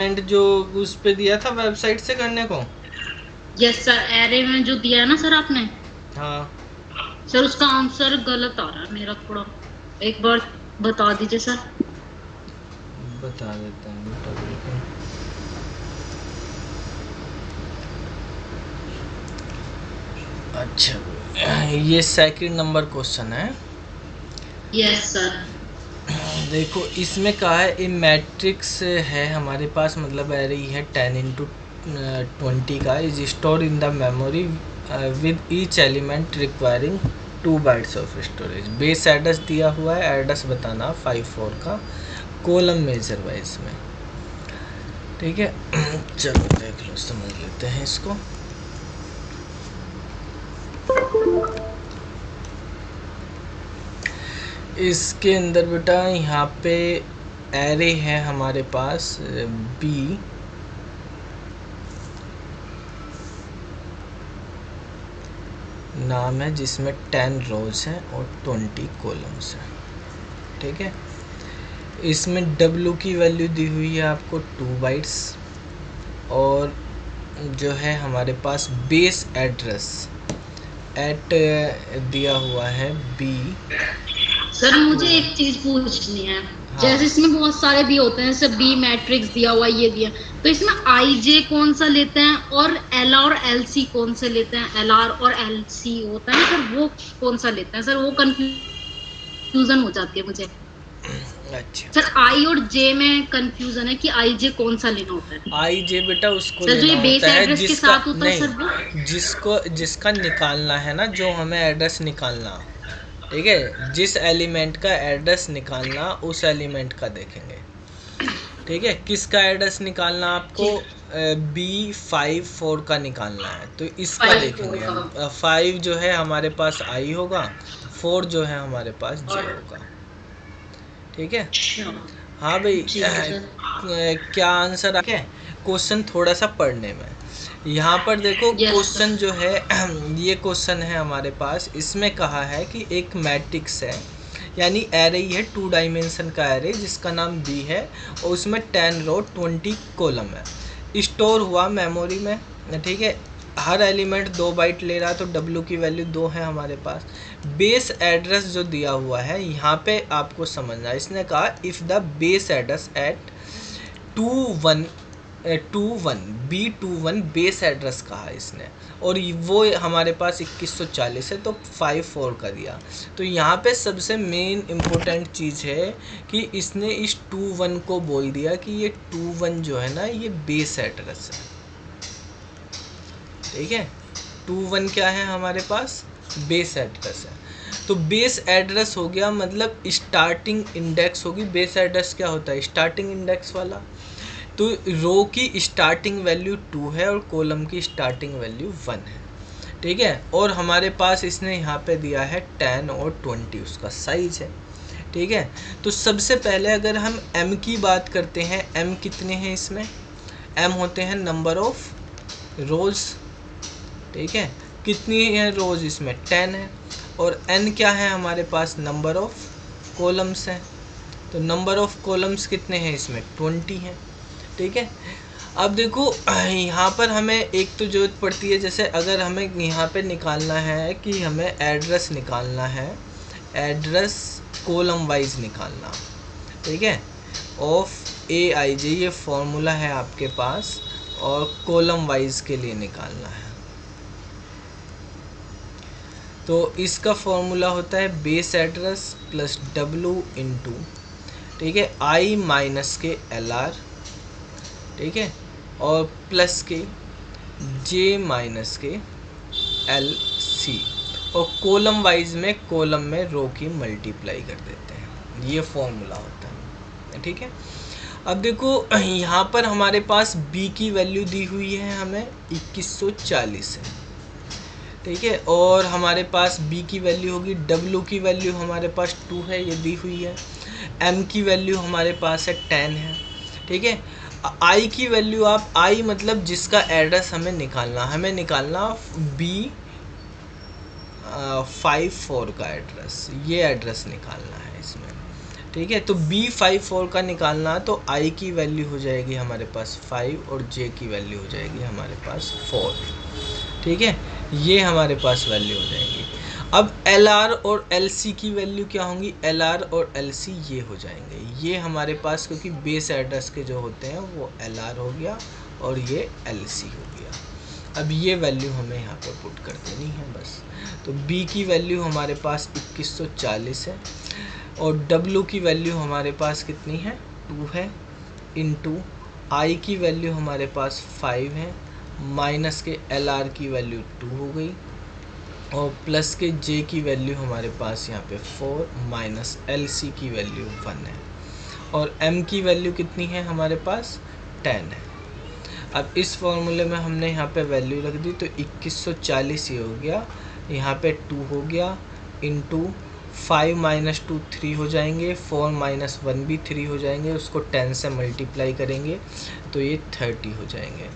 And जो उस पे दिया था वेबसाइट से करने को। यस सर, एरे में जो दिया है ना सर आपने, हाँ सर उसका आंसर गलत आ रहा है मेरा थोड़ा, एक बार बता दीजिए सर। बता देता हूँ बेटा बिल्कुल। अच्छा ये सेकंड नंबर क्वेश्चन है। Yes sir. देखो इसमें कहा है ए मैट्रिक्स है हमारे पास, मतलब एरे ही है 10 into 20 का, is store in the memory with each element requiring 2 bytes of storage. Base address दिया हुआ है, एड्रेस बताना 54 का, कॉलम मेजर वाइज में। ठीक है चलो देख लो, समझ लेते हैं इसको। इसके अंदर बेटा यहाँ पे एरे है हमारे पास बी, नाम है जिसमें 10 रोज हैं और 20 कॉलम्स हैं। ठीक है, इसमें W की वैल्यू दी हुई है आपको 2 बाइट्स, और जो है हमारे पास बेस एड्रेस एट दिया हुआ है बी। सर मुझे एक चीज पूछनी है, हाँ जैसे इसमें बहुत सारे भी होते हैं, जैसे बी मैट्रिक्स दिया हुआ, ये दिया, तो इसमें आई जे कौन सा लेते हैं और एल और एल सी कौन से लेते हैं? एल आर और एल सी होता है ना सर, वो कौन सा लेते हैं सर? वो कंफ्यूजन हो जाती है मुझे अच्छा, सर। आई और जे में कंफ्यूजन है कि आई जे कौन सा लेना होता है आई जे बेटा उसको सर, जो लेना ये बेस होता है एड्रेस के जिसका, साथ होता है सर, वो? नहीं, जिसका निकालना है ना, जो हमें एड्रेस निकालना। ठीक है, जिस एलिमेंट का एड्रेस निकालना उस एलिमेंट का देखेंगे। ठीक है, किसका एड्रेस निकालना आपको? जी, B54 का निकालना है, तो इसका 5 4 देखेंगे का। हम। 5 जो है हमारे पास आई होगा, 4 जो है हमारे पास जे और होगा। ठीक है, अच्छा, हाँ भाई ठीक है सर। क्या आंसर आ है क्वेश्चन थोड़ा सा पढ़ने में। यहाँ पर देखो यस क्वेश्चन सर। जो है ये क्वेश्चन है हमारे पास, इसमें कहा है कि एक मैट्रिक्स है, यानी एरे ही है 2 डायमेंशन का एरे जिसका नाम बी है, और उसमें 10 रो 20 कॉलम है, स्टोर हुआ मेमोरी में। ठीक है, हर एलिमेंट 2 बाइट ले रहा है, तो W की वैल्यू 2 है हमारे पास। बेस एड्रेस जो दिया हुआ है यहाँ पे आपको समझना है, इसने कहा if the base address at 21 B21 base address कहा इसने, और वो हमारे पास 2140 है, तो 54 का दिया। तो यहाँ पे सबसे मेन इम्पोर्टेंट चीज़ है कि इसने इस 21 को बोल दिया कि ये 21 जो है ना ये बेस एड्रेस है। ठीक है, 21 क्या है हमारे पास? बेस एड्रेस है। तो बेस एड्रेस हो गया मतलब स्टार्टिंग इंडेक्स होगी। बेस एड्रेस क्या होता है? स्टार्टिंग इंडेक्स वाला। तो रो की स्टार्टिंग वैल्यू 2 है और कॉलम की स्टार्टिंग वैल्यू 1 है। ठीक है, और हमारे पास इसने यहाँ पे दिया है 10 और 20 उसका साइज है। ठीक है, तो सबसे पहले अगर हम m की बात करते हैं, m कितने हैं इसमें? m होते हैं नंबर ऑफ रोज़। ठीक है, कितनी है रोज़ इसमें? 10 है। और n क्या है हमारे पास? नंबर ऑफ कॉलम्स हैं। तो नंबर ऑफ कॉलम्स कितने हैं इसमें? 20 हैं। ठीक है, अब देखो यहाँ पर हमें एक तो ज़रूरत पड़ती है, जैसे अगर हमें यहाँ पे निकालना है कि हमें एड्रेस निकालना है, एड्रेस कॉलम वाइज निकालना। ठीक है, ऑफ ए आई जे, ये फॉर्मूला है आपके पास, और कॉलम वाइज के लिए निकालना है। तो इसका फॉर्मूला होता है base address plus W into, ठीक है, I माइनस के LR, ठीक है, और प्लस के J माइनस के LC, और कॉलम वाइज में कॉलम में रो की मल्टीप्लाई कर देते हैं, ये फॉर्मूला होता है। ठीक है, अब देखो यहाँ पर हमारे पास B की वैल्यू दी हुई है हमें 2140 है। ठीक है, और हमारे पास B की वैल्यू होगी, W की वैल्यू हमारे पास 2 है, ये दी हुई है, M की वैल्यू हमारे पास है 10 है। ठीक है, I की वैल्यू, आप I मतलब जिसका एड्रेस हमें निकालना B54 का एड्रेस, ये एड्रेस निकालना है इसमें। ठीक है। तो B54 का निकालना तो I की वैल्यू हो जाएगी हमारे पास 5 और J की वैल्यू हो जाएगी हमारे पास 4। ठीक है, ये हमारे पास वैल्यू हो जाएगी। अब LR और LC की वैल्यू क्या होंगी, LR और LC ये हो जाएंगे, ये हमारे पास क्योंकि बेस एड्रेस के जो होते हैं वो LR हो गया और ये LC हो गया। अब ये वैल्यू हमें यहाँ पे पुट कर देनी है बस। तो B की वैल्यू हमारे पास 2140 है और W की वैल्यू हमारे पास कितनी है 2 है, इनटू I की वैल्यू हमारे पास 5 है, माइनस के LR की वैल्यू 2 हो गई और प्लस के J की वैल्यू हमारे पास यहाँ पे 4 माइनस LC की वैल्यू 1 है और M की वैल्यू कितनी है हमारे पास 10 है। अब इस फॉर्मूले में हमने यहाँ पे वैल्यू रख दी तो 2140 ये हो गया, यहाँ पे 2 हो गया, इनटू 5 माइनस 2 3 हो जाएंगे, 4 माइनस 1 भी 3 हो जाएंगे, उसको 10 से मल्टीप्लाई करेंगे तो ये 30 हो जाएंगे।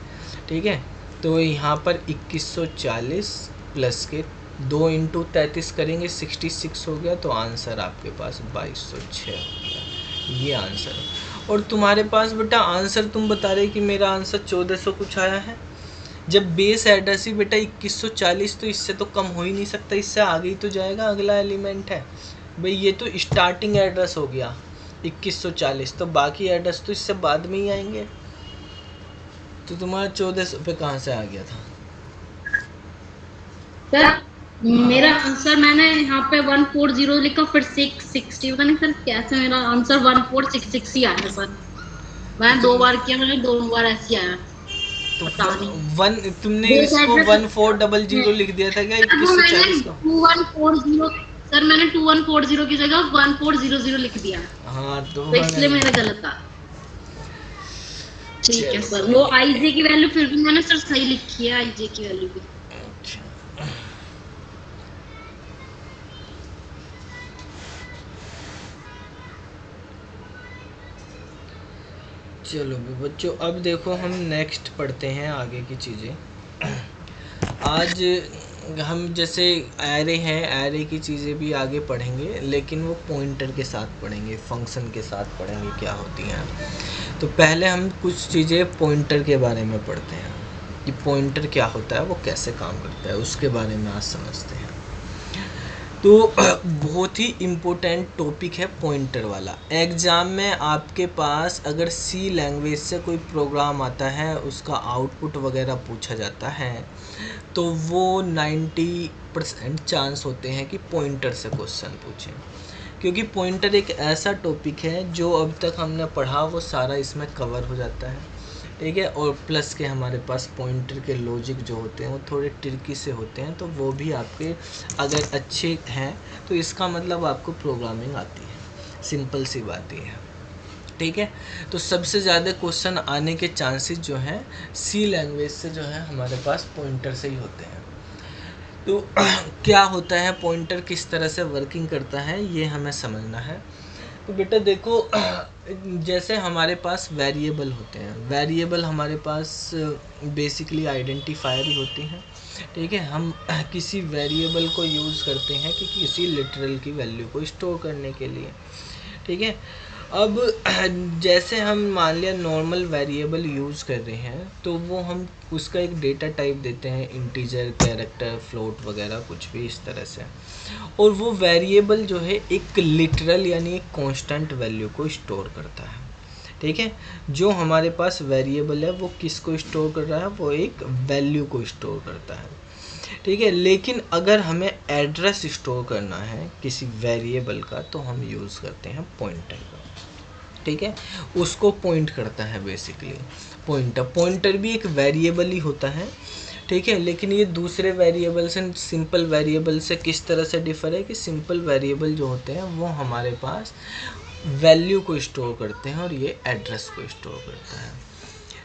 ठीक है, तो यहाँ पर 2140 प्लस के 2 इंटू 33 करेंगे 66 हो गया, तो आंसर आपके पास 2206 हो गया, ये आंसर है। और तुम्हारे पास बेटा आंसर तुम बता रहे कि मेरा आंसर 1400 कुछ आया है, जब बेस एड्रेस ही बेटा 2140 तो इससे तो कम हो ही नहीं सकता, इससे आगे ही तो जाएगा, अगला एलिमेंट है भाई, ये तो स्टार्टिंग एड्रेस हो गया 2140, तो बाकी एड्रेस तो इससे बाद में ही आएंगे। तो तुम्हारा 1400 पे कहाँ से आ गया था सर? मेरा आंसर मैंने यहाँ पे 140 लिखा फिर 660, पता नहीं सर कैसे मेरा आंसर 1466 ही आया सर। मैंने 2 बार किया, मैंने 2 बार ऐसे आया। तो वन तुमने इसको 1400 लिख दिया था क्या 2140 को? 2140 सर, मैंने 2140 की जगह 1400 लिख दिया। हाँ तो इसलिए मेरा गलत था। ठीक है सर, वो आईजे की वैल्यू फिर भी मैंने सर सही लिखी है, आईजे की वैल्यू भी। चलो बच्चों, अब देखो हम नेक्स्ट पढ़ते हैं आगे की चीज़ें। आज हम जैसे एरे हैं, एरे की चीज़ें भी आगे पढ़ेंगे, लेकिन वो पॉइंटर के साथ पढ़ेंगे, फंक्शन के साथ पढ़ेंगे क्या होती हैं। तो पहले हम कुछ चीज़ें पॉइंटर के बारे में पढ़ते हैं कि पॉइंटर क्या होता है, वो कैसे काम करता है, उसके बारे में आज समझते हैं। तो बहुत ही इम्पोर्टेंट टॉपिक है पॉइंटर वाला। एग्ज़ाम में आपके पास अगर सी लैंग्वेज से कोई प्रोग्राम आता है, उसका आउटपुट वगैरह पूछा जाता है, तो वो 90% चांस होते हैं कि पॉइंटर से क्वेश्चन पूछें, क्योंकि पॉइंटर एक ऐसा टॉपिक है जो अब तक हमने पढ़ा वो सारा इसमें कवर हो जाता है। ठीक है, और प्लस के हमारे पास पॉइंटर के लॉजिक जो होते हैं वो थोड़े ट्रिकी से होते हैं, तो वो भी आपके अगर अच्छे हैं तो इसका मतलब आपको प्रोग्रामिंग आती है, सिंपल सी बात ही है। ठीक है, तो सबसे ज़्यादा क्वेश्चन आने के चांसेस जो हैं सी लैंग्वेज से जो है हमारे पास पॉइंटर से ही होते हैं। तो क्या होता है पॉइंटर, किस तरह से वर्किंग करता है, ये हमें समझना है। तो बेटा देखो, जैसे हमारे पास वेरिएबल होते हैं, वेरिएबल हमारे पास बेसिकली आइडेंटिफायर ही होती हैं। ठीक है, हम किसी वेरिएबल को यूज़ करते हैं कि किसी लिटरल की वैल्यू को स्टोर करने के लिए। ठीक है, अब जैसे हम मान लिया नॉर्मल वेरिएबल यूज़ कर रहे हैं, तो वो हम उसका एक डेटा टाइप देते हैं, इंटीजर, कैरेक्टर, फ्लोट वगैरह कुछ भी इस तरह से, और वो वेरिएबल जो है एक लिटरल यानी एक कांस्टेंट वैल्यू को स्टोर करता है। ठीक है, जो हमारे पास वेरिएबल है वो किसको स्टोर कर रहा है, वो एक वैल्यू को स्टोर करता है। ठीक है, लेकिन अगर हमें एड्रेस स्टोर करना है किसी वेरिएबल का, तो हम यूज़ करते हैं पॉइंटर का। ठीक है, उसको पॉइंट करता है बेसिकली पॉइंटर। पॉइंटर भी एक वेरिएबल ही होता है। ठीक है, लेकिन ये दूसरे वेरिएबल से, सिंपल वेरिएबल से किस तरह से डिफर है कि सिंपल वेरिएबल जो होते हैं वो हमारे पास वैल्यू को स्टोर करते हैं और ये एड्रेस को स्टोर करता है।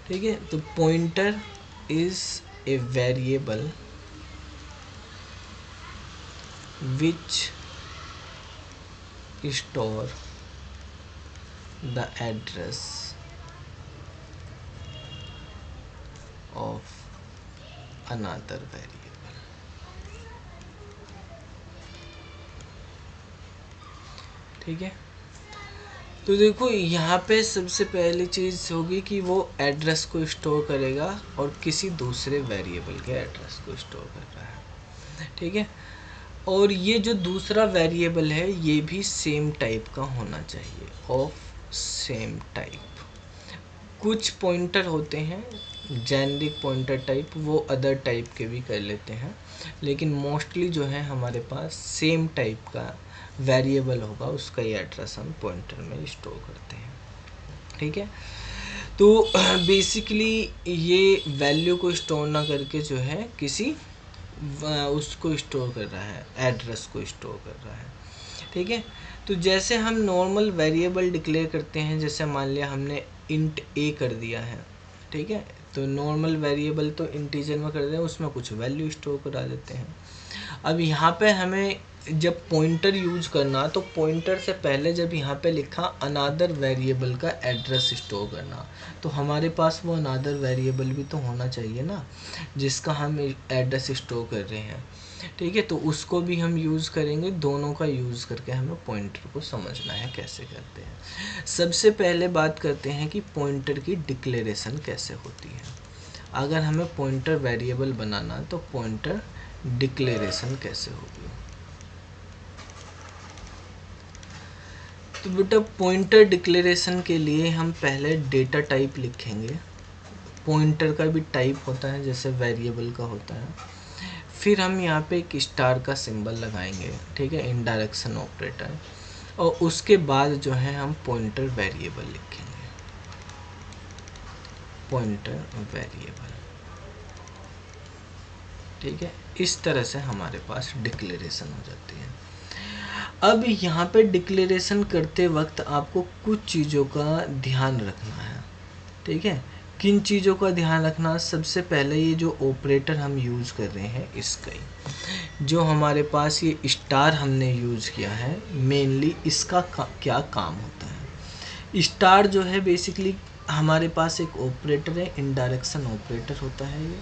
ठीक है, तो pointer is a variable which store the address of another variable। ठीक है, तो देखो यहाँ पे सबसे पहली चीज़ होगी कि वो एड्रेस को स्टोर करेगा और किसी दूसरे वेरिएबल के एड्रेस को स्टोर कर रहा है, ठीक है। और ये जो दूसरा वेरिएबल है ये भी सेम टाइप का होना चाहिए, ऑफ सेम टाइप। कुछ पॉइंटर होते हैं जेनरिक पॉइंटर टाइप, वो अदर टाइप के भी कर लेते हैं, लेकिन मोस्टली जो है हमारे पास सेम टाइप का वेरिएबल होगा, उसका ही एड्रेस हम पॉइंटर में स्टोर करते हैं, ठीक है। तो बेसिकली ये वैल्यू को स्टोर ना करके जो है किसी उसको स्टोर कर रहा है, एड्रेस को स्टोर कर रहा है, ठीक है। तो जैसे हम नॉर्मल वेरिएबल डिक्लेयर करते हैं, जैसे मान लिया हमने इंट ए कर दिया है, ठीक है, तो नॉर्मल वेरिएबल तो इंटीजर में कर दें, उसमें कुछ वैल्यू स्टोर करा देते हैं। अब यहाँ पे हमें जब पॉइंटर यूज करना, तो पॉइंटर से पहले जब यहाँ पे लिखा अनदर वेरिएबल का एड्रेस स्टोर करना, तो हमारे पास वो अनदर वेरिएबल भी तो होना चाहिए ना, जिसका हम एड्रेस स्टोर कर रहे हैं, ठीक है। तो उसको भी हम यूज़ करेंगे, दोनों का यूज़ करके हमें पॉइंटर को समझना है कैसे करते हैं। सबसे पहले बात करते हैं कि पॉइंटर की डिक्लेरेशन कैसे होती है। अगर हमें पॉइंटर वेरिएबल बनाना तो पॉइंटर डिक्लेरेशन कैसे होगी। तो बेटा पॉइंटर डिक्लेरेशन के लिए हम पहले डेटा टाइप लिखेंगे। पॉइंटर का भी टाइप होता है जैसे वेरिएबल का होता है। फिर हम यहाँ पे एक स्टार का सिंबल लगाएंगे, ठीक है, इनडायरेक्शन ऑपरेटर, और उसके बाद जो है हम पॉइंटर वेरिएबल लिखेंगे, पॉइंटर वेरिएबल, ठीक है। इस तरह से हमारे पास डिक्लेरेशन हो जाती है। अब यहाँ पे डिक्लेरेशन करते वक्त आपको कुछ चीज़ों का ध्यान रखना है, ठीक है। किन चीज़ों का ध्यान रखना? सबसे पहले ये जो ऑपरेटर हम यूज़ कर रहे हैं इसका ही, जो हमारे पास ये स्टार हमने यूज़ किया है, मेनली इसका क्या काम होता है। स्टार जो है बेसिकली हमारे पास एक ऑपरेटर है, इनडायरेक्शन ऑपरेटर होता है ये,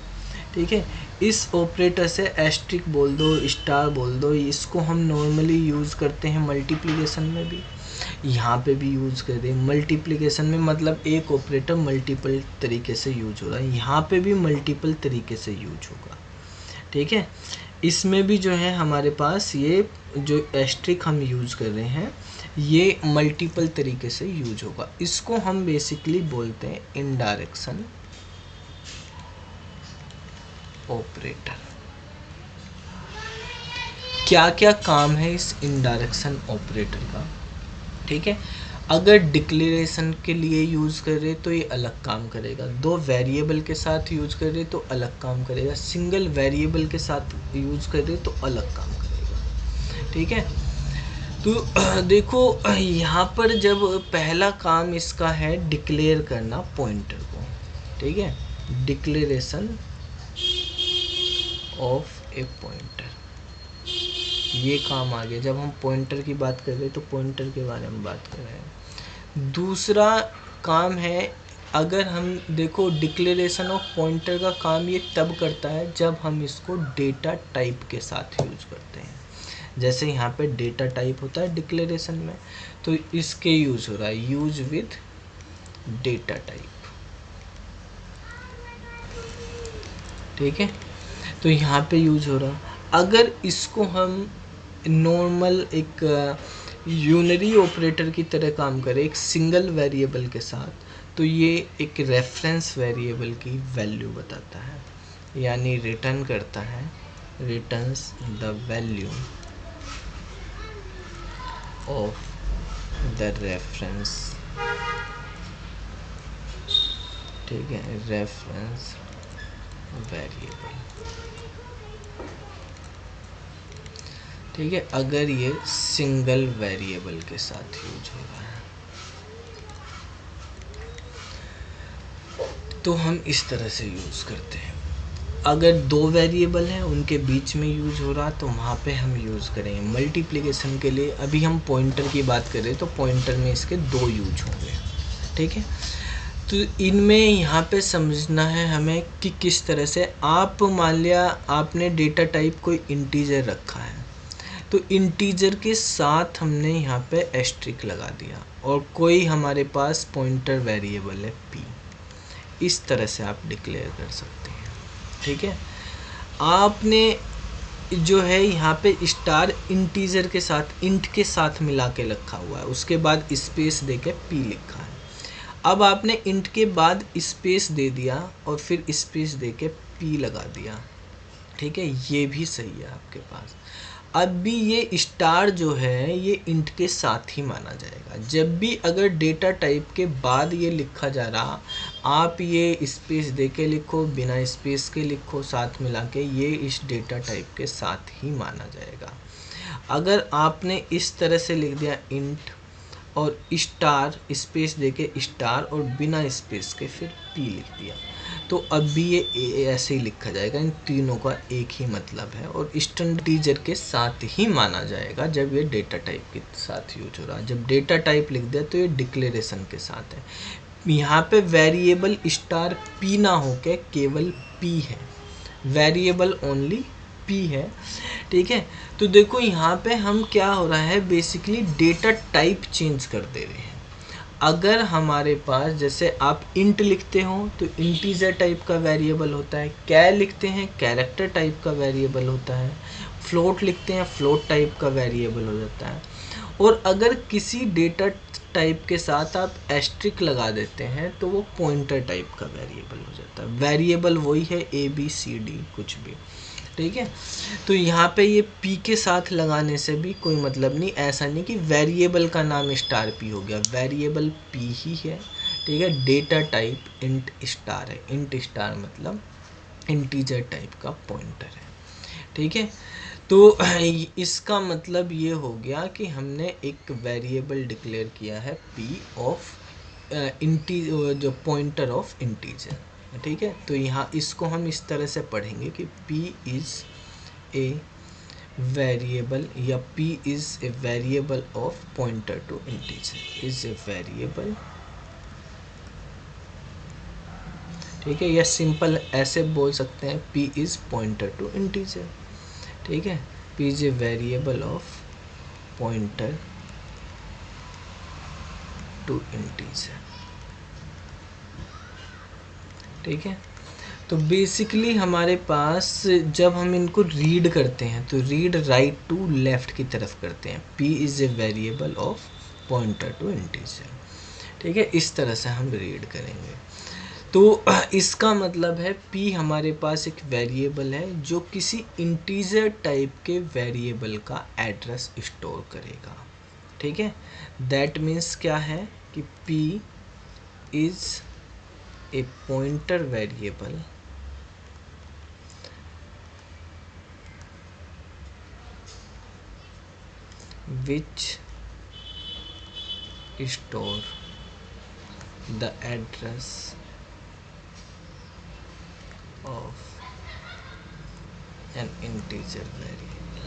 ठीक है। इस ऑपरेटर से एस्ट्रिक बोल दो, स्टार बोल दो, इसको हम नॉर्मली यूज़ करते हैं मल्टीप्लिकेशन में भी, यहाँ पे भी यूज़ कर दें। मल्टीप्लिकेशन में मतलब एक ऑपरेटर मल्टीपल तरीके से यूज हो रहा है, यहाँ पे भी मल्टीपल तरीके से यूज होगा, ठीक है। इसमें भी जो है हमारे पास ये जो एस्ट्रिक हम यूज़ कर रहे हैं ये मल्टीपल तरीके से यूज होगा। इसको हम बेसिकली बोलते हैं इनडायरेक्शन ऑपरेटर। क्या क्या काम है इस इनडायरेक्शन ऑपरेटर का, ठीक है। अगर डिक्लेरेशन के लिए यूज़ कर रहे तो ये अलग काम करेगा, दो वेरिएबल के साथ यूज कर रहे तो अलग काम करेगा, सिंगल वेरिएबल के साथ यूज कर रहे तो अलग काम करेगा, ठीक है। तो देखो यहाँ पर जब पहला काम इसका है डिक्लेयर करना पॉइंटर को, ठीक है, डिक्लेरेशन ऑफ ए पॉइंटर, ये काम आ गया। जब हम पॉइंटर की बात कर रहे हैं तो पॉइंटर के बारे में बात कर रहे हैं। दूसरा काम है, अगर हम देखो डिक्लेरेशन ऑफ पॉइंटर का काम ये तब करता है जब हम इसको डेटा टाइप के साथ यूज करते हैं। जैसे यहाँ पे डेटा टाइप होता है डिक्लेरेशन में, तो इसके यूज हो रहा है, यूज विद डेटा टाइप, ठीक है। तो यहाँ पे यूज हो रहा। अगर इसको हम नॉर्मल एक यूनरी ऑपरेटर की तरह काम करे एक सिंगल वेरिएबल के साथ, तो ये एक रेफरेंस वेरिएबल की वैल्यू बताता है, यानी रिटर्न करता है, returns the value of the reference, ठीक है, रेफरेंस वेरिएबल, ठीक है। अगर ये सिंगल वेरिएबल के साथ यूज हो रहा है तो हम इस तरह से यूज करते हैं। अगर दो वेरिएबल हैं उनके बीच में यूज हो रहा तो वहाँ पे हम यूज़ करेंगे मल्टीप्लिकेशन के लिए। अभी हम पॉइंटर की बात करें तो पॉइंटर में इसके दो यूज होंगे, ठीक है। तो इनमें यहाँ पे समझना है हमें कि किस तरह से, आप मान लिया आपने डेटा टाइप कोई इंटीजर रखा है, तो इंटीजर के साथ हमने यहाँ पे एस्ट्रिक लगा दिया और कोई हमारे पास पॉइंटर वेरिएबल है p। इस तरह से आप डिक्लेयर कर सकते हैं। ठीक है, आपने जो है यहाँ पे स्टार इंटीजर के साथ, इंट के साथ मिला के रखा हुआ है, उसके बाद स्पेस दे के p लिखा है। अब आपने इंट के बाद स्पेस दे दिया और फिर स्पेस दे के p लगा दिया। ठीक है, ये भी सही है आपके पास। अब भी ये स्टार जो है ये इंट के साथ ही माना जाएगा। जब भी अगर डेटा टाइप के बाद ये लिखा जा रहा, आप ये स्पेस दे के लिखो, बिना स्पेस के लिखो, साथ मिला के, ये इस डेटा टाइप के साथ ही माना जाएगा। अगर आपने इस तरह से लिख दिया इंट और स्टार स्पेस दे के स्टार और बिना स्पेस के फिर p लिख दिया, तो अब भी ये ऐसे ही लिखा जाएगा। इन तीनों का एक ही मतलब है और स्टैंडर्ड इंटीजर के साथ ही माना जाएगा जब ये डेटा टाइप के साथ यूज हो रहा है। जब डेटा टाइप लिख दिया तो ये डिक्लेरेशन के साथ है। यहाँ पे वेरिएबल स्टार p ना हो के केवल p है, वेरिएबल ओनली p है। ठीक है, तो देखो यहाँ पे हम क्या हो रहा है, बेसिकली डेटा टाइप चेंज कर दे रहे हैं। अगर हमारे पास जैसे आप इंट लिखते हो तो इंटीजर टाइप का वेरिएबल होता है, कैर लिखते हैं कैरेक्टर टाइप का वेरिएबल होता है, फ्लोट लिखते हैं फ्लोट टाइप का वेरिएबल हो जाता है। और अगर किसी डेटा टाइप के साथ आप एस्ट्रिक लगा देते हैं तो वो पॉइंटर टाइप का वेरिएबल हो जाता है। वेरिएबल वही है ABCD कुछ भी। ठीक है, तो यहाँ पे ये p के साथ लगाने से भी कोई मतलब नहीं, ऐसा नहीं कि वेरिएबल का नाम स्टार p हो गया, वेरिएबल p ही है। ठीक है, डेटा टाइप इंट स्टार है, इंट स्टार मतलब इंटीजर टाइप का पॉइंटर है। ठीक है, तो इसका मतलब ये हो गया कि हमने एक वेरिएबल डिक्लेयर किया है p ऑफ जो पॉइंटर ऑफ इंटीजर। ठीक है, तो यहाँ इसको हम इस तरह से पढ़ेंगे कि p इज़ ए वेरिएबल या p is a variable of pointer to integer, is a variable. ठीक है, या सिंपल ऐसे बोल सकते हैं p is pointer to integer. ठीक है, p is a variable of pointer to integer. ठीक है, तो बेसिकली हमारे पास जब हम इनको रीड करते हैं तो रीड राइट टू लेफ़्ट की तरफ करते हैं, p is a variable of pointer to integer. ठीक है, इस तरह से हम रीड करेंगे। तो इसका मतलब है p हमारे पास एक वेरिएबल है जो किसी इंटीजर टाइप के वेरिएबल का एड्रेस स्टोर करेगा। ठीक है, दैट मीन्स क्या है कि p is a pointer variable which store the address of an integer variable।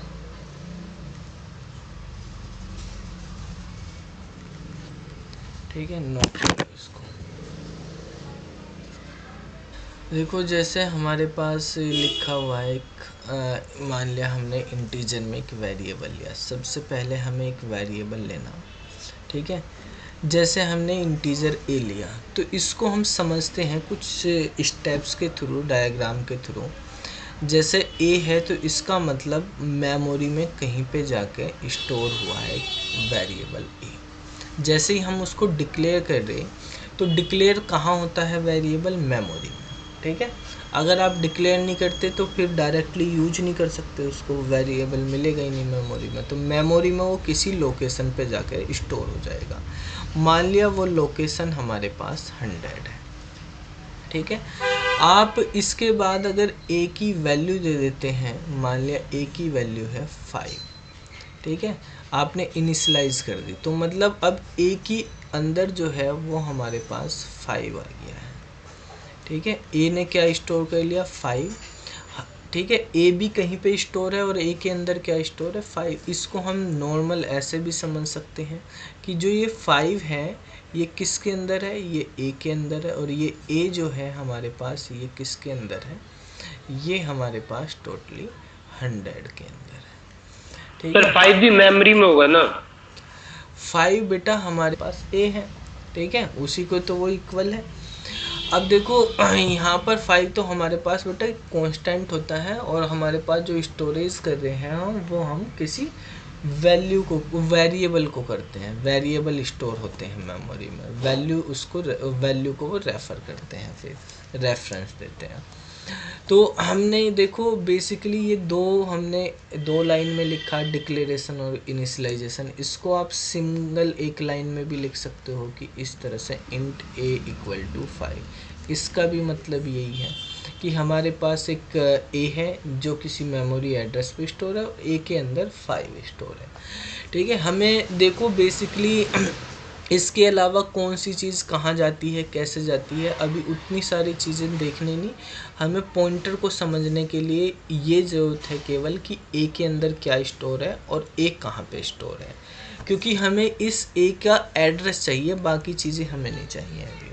ठीक है, नोट करो इसको। देखो जैसे हमारे पास लिखा हुआ है एक मान लिया हमने इंटीजर में एक वेरिएबल लिया। सबसे पहले हमें एक वेरिएबल लेना। ठीक है, जैसे हमने इंटीजर a लिया तो इसको हम समझते हैं कुछ स्टेप्स के थ्रू, डायग्राम के थ्रू। जैसे a है तो इसका मतलब मेमोरी में कहीं पे जाके स्टोर हुआ है वेरिएबल a। जैसे ही हम उसको डिक्लेयर कर रहे तो डिक्लेयर कहाँ होता है वेरिएबल, मेमोरी में। ठीक है, अगर आप डिक्लेयर नहीं करते तो फिर डायरेक्टली यूज नहीं कर सकते उसको, वेरिएबल मिलेगा ही नहीं मेमोरी में। तो मेमोरी में वो किसी लोकेशन पे जाकर स्टोर हो जाएगा। मान लिया वो लोकेशन हमारे पास 100 है। ठीक है, आप इसके बाद अगर a की वैल्यू दे देते हैं, मान लिया a की वैल्यू है 5। ठीक है, आपने इनिशलाइज कर दी तो मतलब अब a की अंदर जो है वो हमारे पास 5 आ गया है। ठीक है, a ने क्या स्टोर कर लिया, 5। ठीक है, a भी कहीं पे स्टोर है और a के अंदर क्या स्टोर है, 5। इसको हम नॉर्मल ऐसे भी समझ सकते हैं कि जो ये 5 है ये किसके अंदर है, ये a के अंदर है, और ये a जो है हमारे पास ये किसके अंदर है, ये हमारे पास टोटली 100 के अंदर है। ठीक है, 5 भी मेमोरी में होगा ना। 5 बेटा हमारे पास ए है, ठीक है, उसी को तो वो इक्वल है। अब देखो यहाँ पर 5 तो हमारे पास बेटा कांस्टेंट होता है, और हमारे पास जो स्टोरेज कर रहे हैं वो हम किसी वैल्यू को, वेरिएबल को करते हैं। वेरिएबल स्टोर होते हैं मेमोरी में, वैल्यू को वो रेफ़र करते हैं, फिर रेफरेंस देते हैं। तो हमने देखो बेसिकली ये हमने दो लाइन में लिखा, डिक्लेरेशन और इनिशियलाइजेशन। इसको आप सिंगल एक लाइन में भी लिख सकते हो कि इस तरह से इंट ए इक्वल टू 5। इसका भी मतलब यही है कि हमारे पास एक ए है जो किसी मेमोरी एड्रेस पे स्टोर है, ए के अंदर 5 स्टोर है, ठीक है। हमें देखो बेसिकली इसके अलावा कौन सी चीज़ कहाँ जाती है, कैसे जाती है, अभी उतनी सारी चीज़ें देखने नहीं। हमें पॉइंटर को समझने के लिए ये ज़रूरत है केवल कि ए के अंदर क्या स्टोर है और ए कहाँ पे स्टोर है, क्योंकि हमें इस ए का एड्रेस चाहिए, बाकी चीज़ें हमें नहीं चाहिए अभी,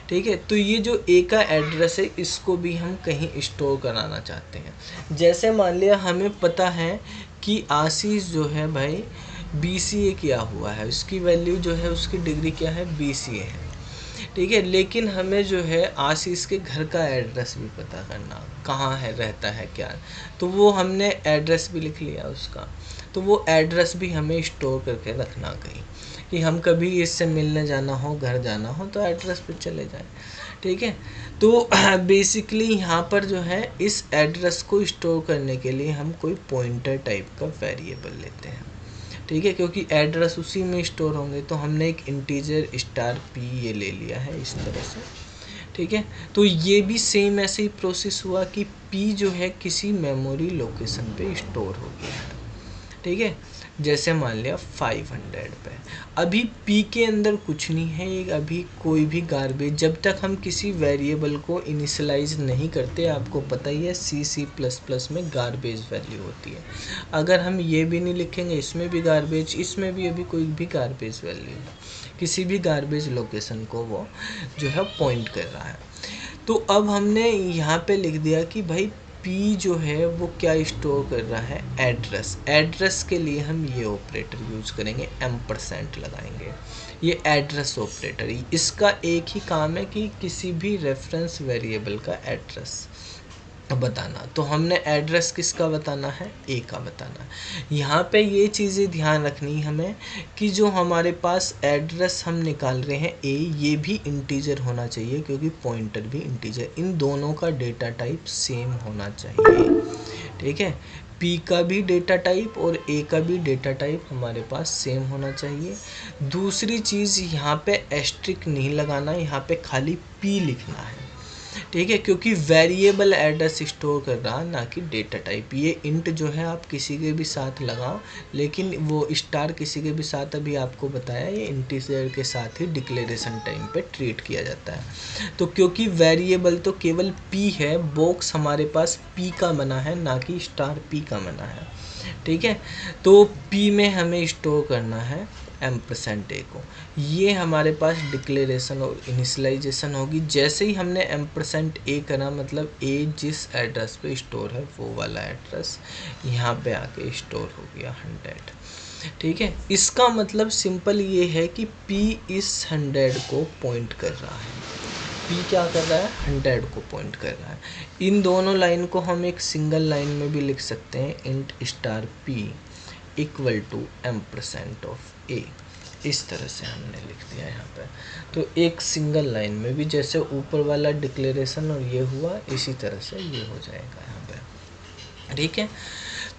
ठीक है। तो ये जो ए का एड्रेस है इसको भी हम कहीं स्टोर कराना चाहते हैं। जैसे मान लिया हमें पता है कि आशीष जो है भाई BCA किया हुआ है, उसकी वैल्यू जो है, उसकी डिग्री क्या है, BCA है, ठीक है। लेकिन हमें जो है आशीष के घर का एड्रेस भी पता करना, कहाँ है, रहता है क्या, तो वो हमने एड्रेस भी लिख लिया उसका। तो वो एड्रेस भी हमें स्टोर करके रखना कहीं, कि हम कभी इससे मिलने जाना हो, घर जाना हो, तो एड्रेस पे चले जाएं, ठीक है। तो बेसिकली यहाँ पर जो है इस एड्रेस को स्टोर करने के लिए हम कोई पॉइंटर टाइप का वेरिएबल लेते हैं, ठीक है, क्योंकि एड्रेस उसी में स्टोर होंगे। तो हमने एक इंटीजर $p ये ले लिया है इस तरह से, ठीक है। तो ये भी सेम ऐसे ही प्रोसेस हुआ कि p जो है किसी मेमोरी लोकेशन पे स्टोर हो गया है, ठीक है। जैसे मान लिया 500 पे। अभी p के अंदर कुछ नहीं है, अभी कोई भी गार्बेज, जब तक हम किसी वेरिएबल को इनिशियलाइज नहीं करते, आपको पता ही है C++ में गार्बेज वैल्यू होती है। अगर हम ये भी नहीं लिखेंगे, इसमें भी गार्बेज, इसमें भी अभी कोई भी गार्बेज वैल्यू, किसी भी गार्बेज लोकेशन को वो जो है पॉइंट कर रहा है। तो अब हमने यहाँ पे लिख दिया कि भाई P जो है वो क्या स्टोर कर रहा है, एड्रेस। एड्रेस के लिए हम ये ऑपरेटर यूज करेंगे, एम्परसेंट लगाएंगे, ये एड्रेस ऑपरेटर। इसका एक ही काम है कि किसी भी रेफरेंस वेरिएबल का एड्रेस बताना। तो हमने एड्रेस किसका बताना है, ए का बताना है। यहाँ पे ये चीज़ें ध्यान रखनी हमें कि जो हमारे पास एड्रेस हम निकाल रहे हैं ए, ये भी इंटीजर होना चाहिए, क्योंकि पॉइंटर भी इंटीजर। इन दोनों का डेटा टाइप सेम होना चाहिए, ठीक है। पी का भी डेटा टाइप और ए का भी डेटा टाइप हमारे पास सेम होना चाहिए। दूसरी चीज़, यहाँ पे एस्ट्रिक नहीं लगाना, यहाँ पे खाली पी लिखना है, ठीक है, क्योंकि वेरिएबल एड्रेस स्टोर कर रहा, ना कि डेटा टाइप। ये इंट जो है आप किसी के भी साथ लगाओ, लेकिन वो स्टार किसी के भी साथ, अभी आपको बताया, ये इंटीजर के साथ ही डिक्लेरेशन टाइम पे ट्रीट किया जाता है। तो क्योंकि वेरिएबल तो केवल p है, बॉक्स हमारे पास p का बना है, ना कि $p का बना है, ठीक है। तो p में हमें स्टोर करना है $a को। ये हमारे पास डिक्लेरेशन और इनिशियलाइजेशन होगी। जैसे ही हमने $a करा, मतलब a जिस एड्रेस पे स्टोर है वो वाला एड्रेस यहाँ पे आके स्टोर हो गया 100, ठीक है। इसका मतलब सिंपल ये है कि p इस 100 को पॉइंट कर रहा है, p क्या कर रहा है, 100 को पॉइंट कर रहा है। इन दोनों लाइन को हम एक सिंगल लाइन में भी लिख सकते हैं, int $p equal to $a। इस तरह से हमने लिख दिया यहाँ पे। तो एक सिंगल लाइन में भी जैसे ऊपर वाला डिक्लेरेशन और ये हुआ, इसी तरह से ये हो जाएगा यहाँ पे, ठीक है।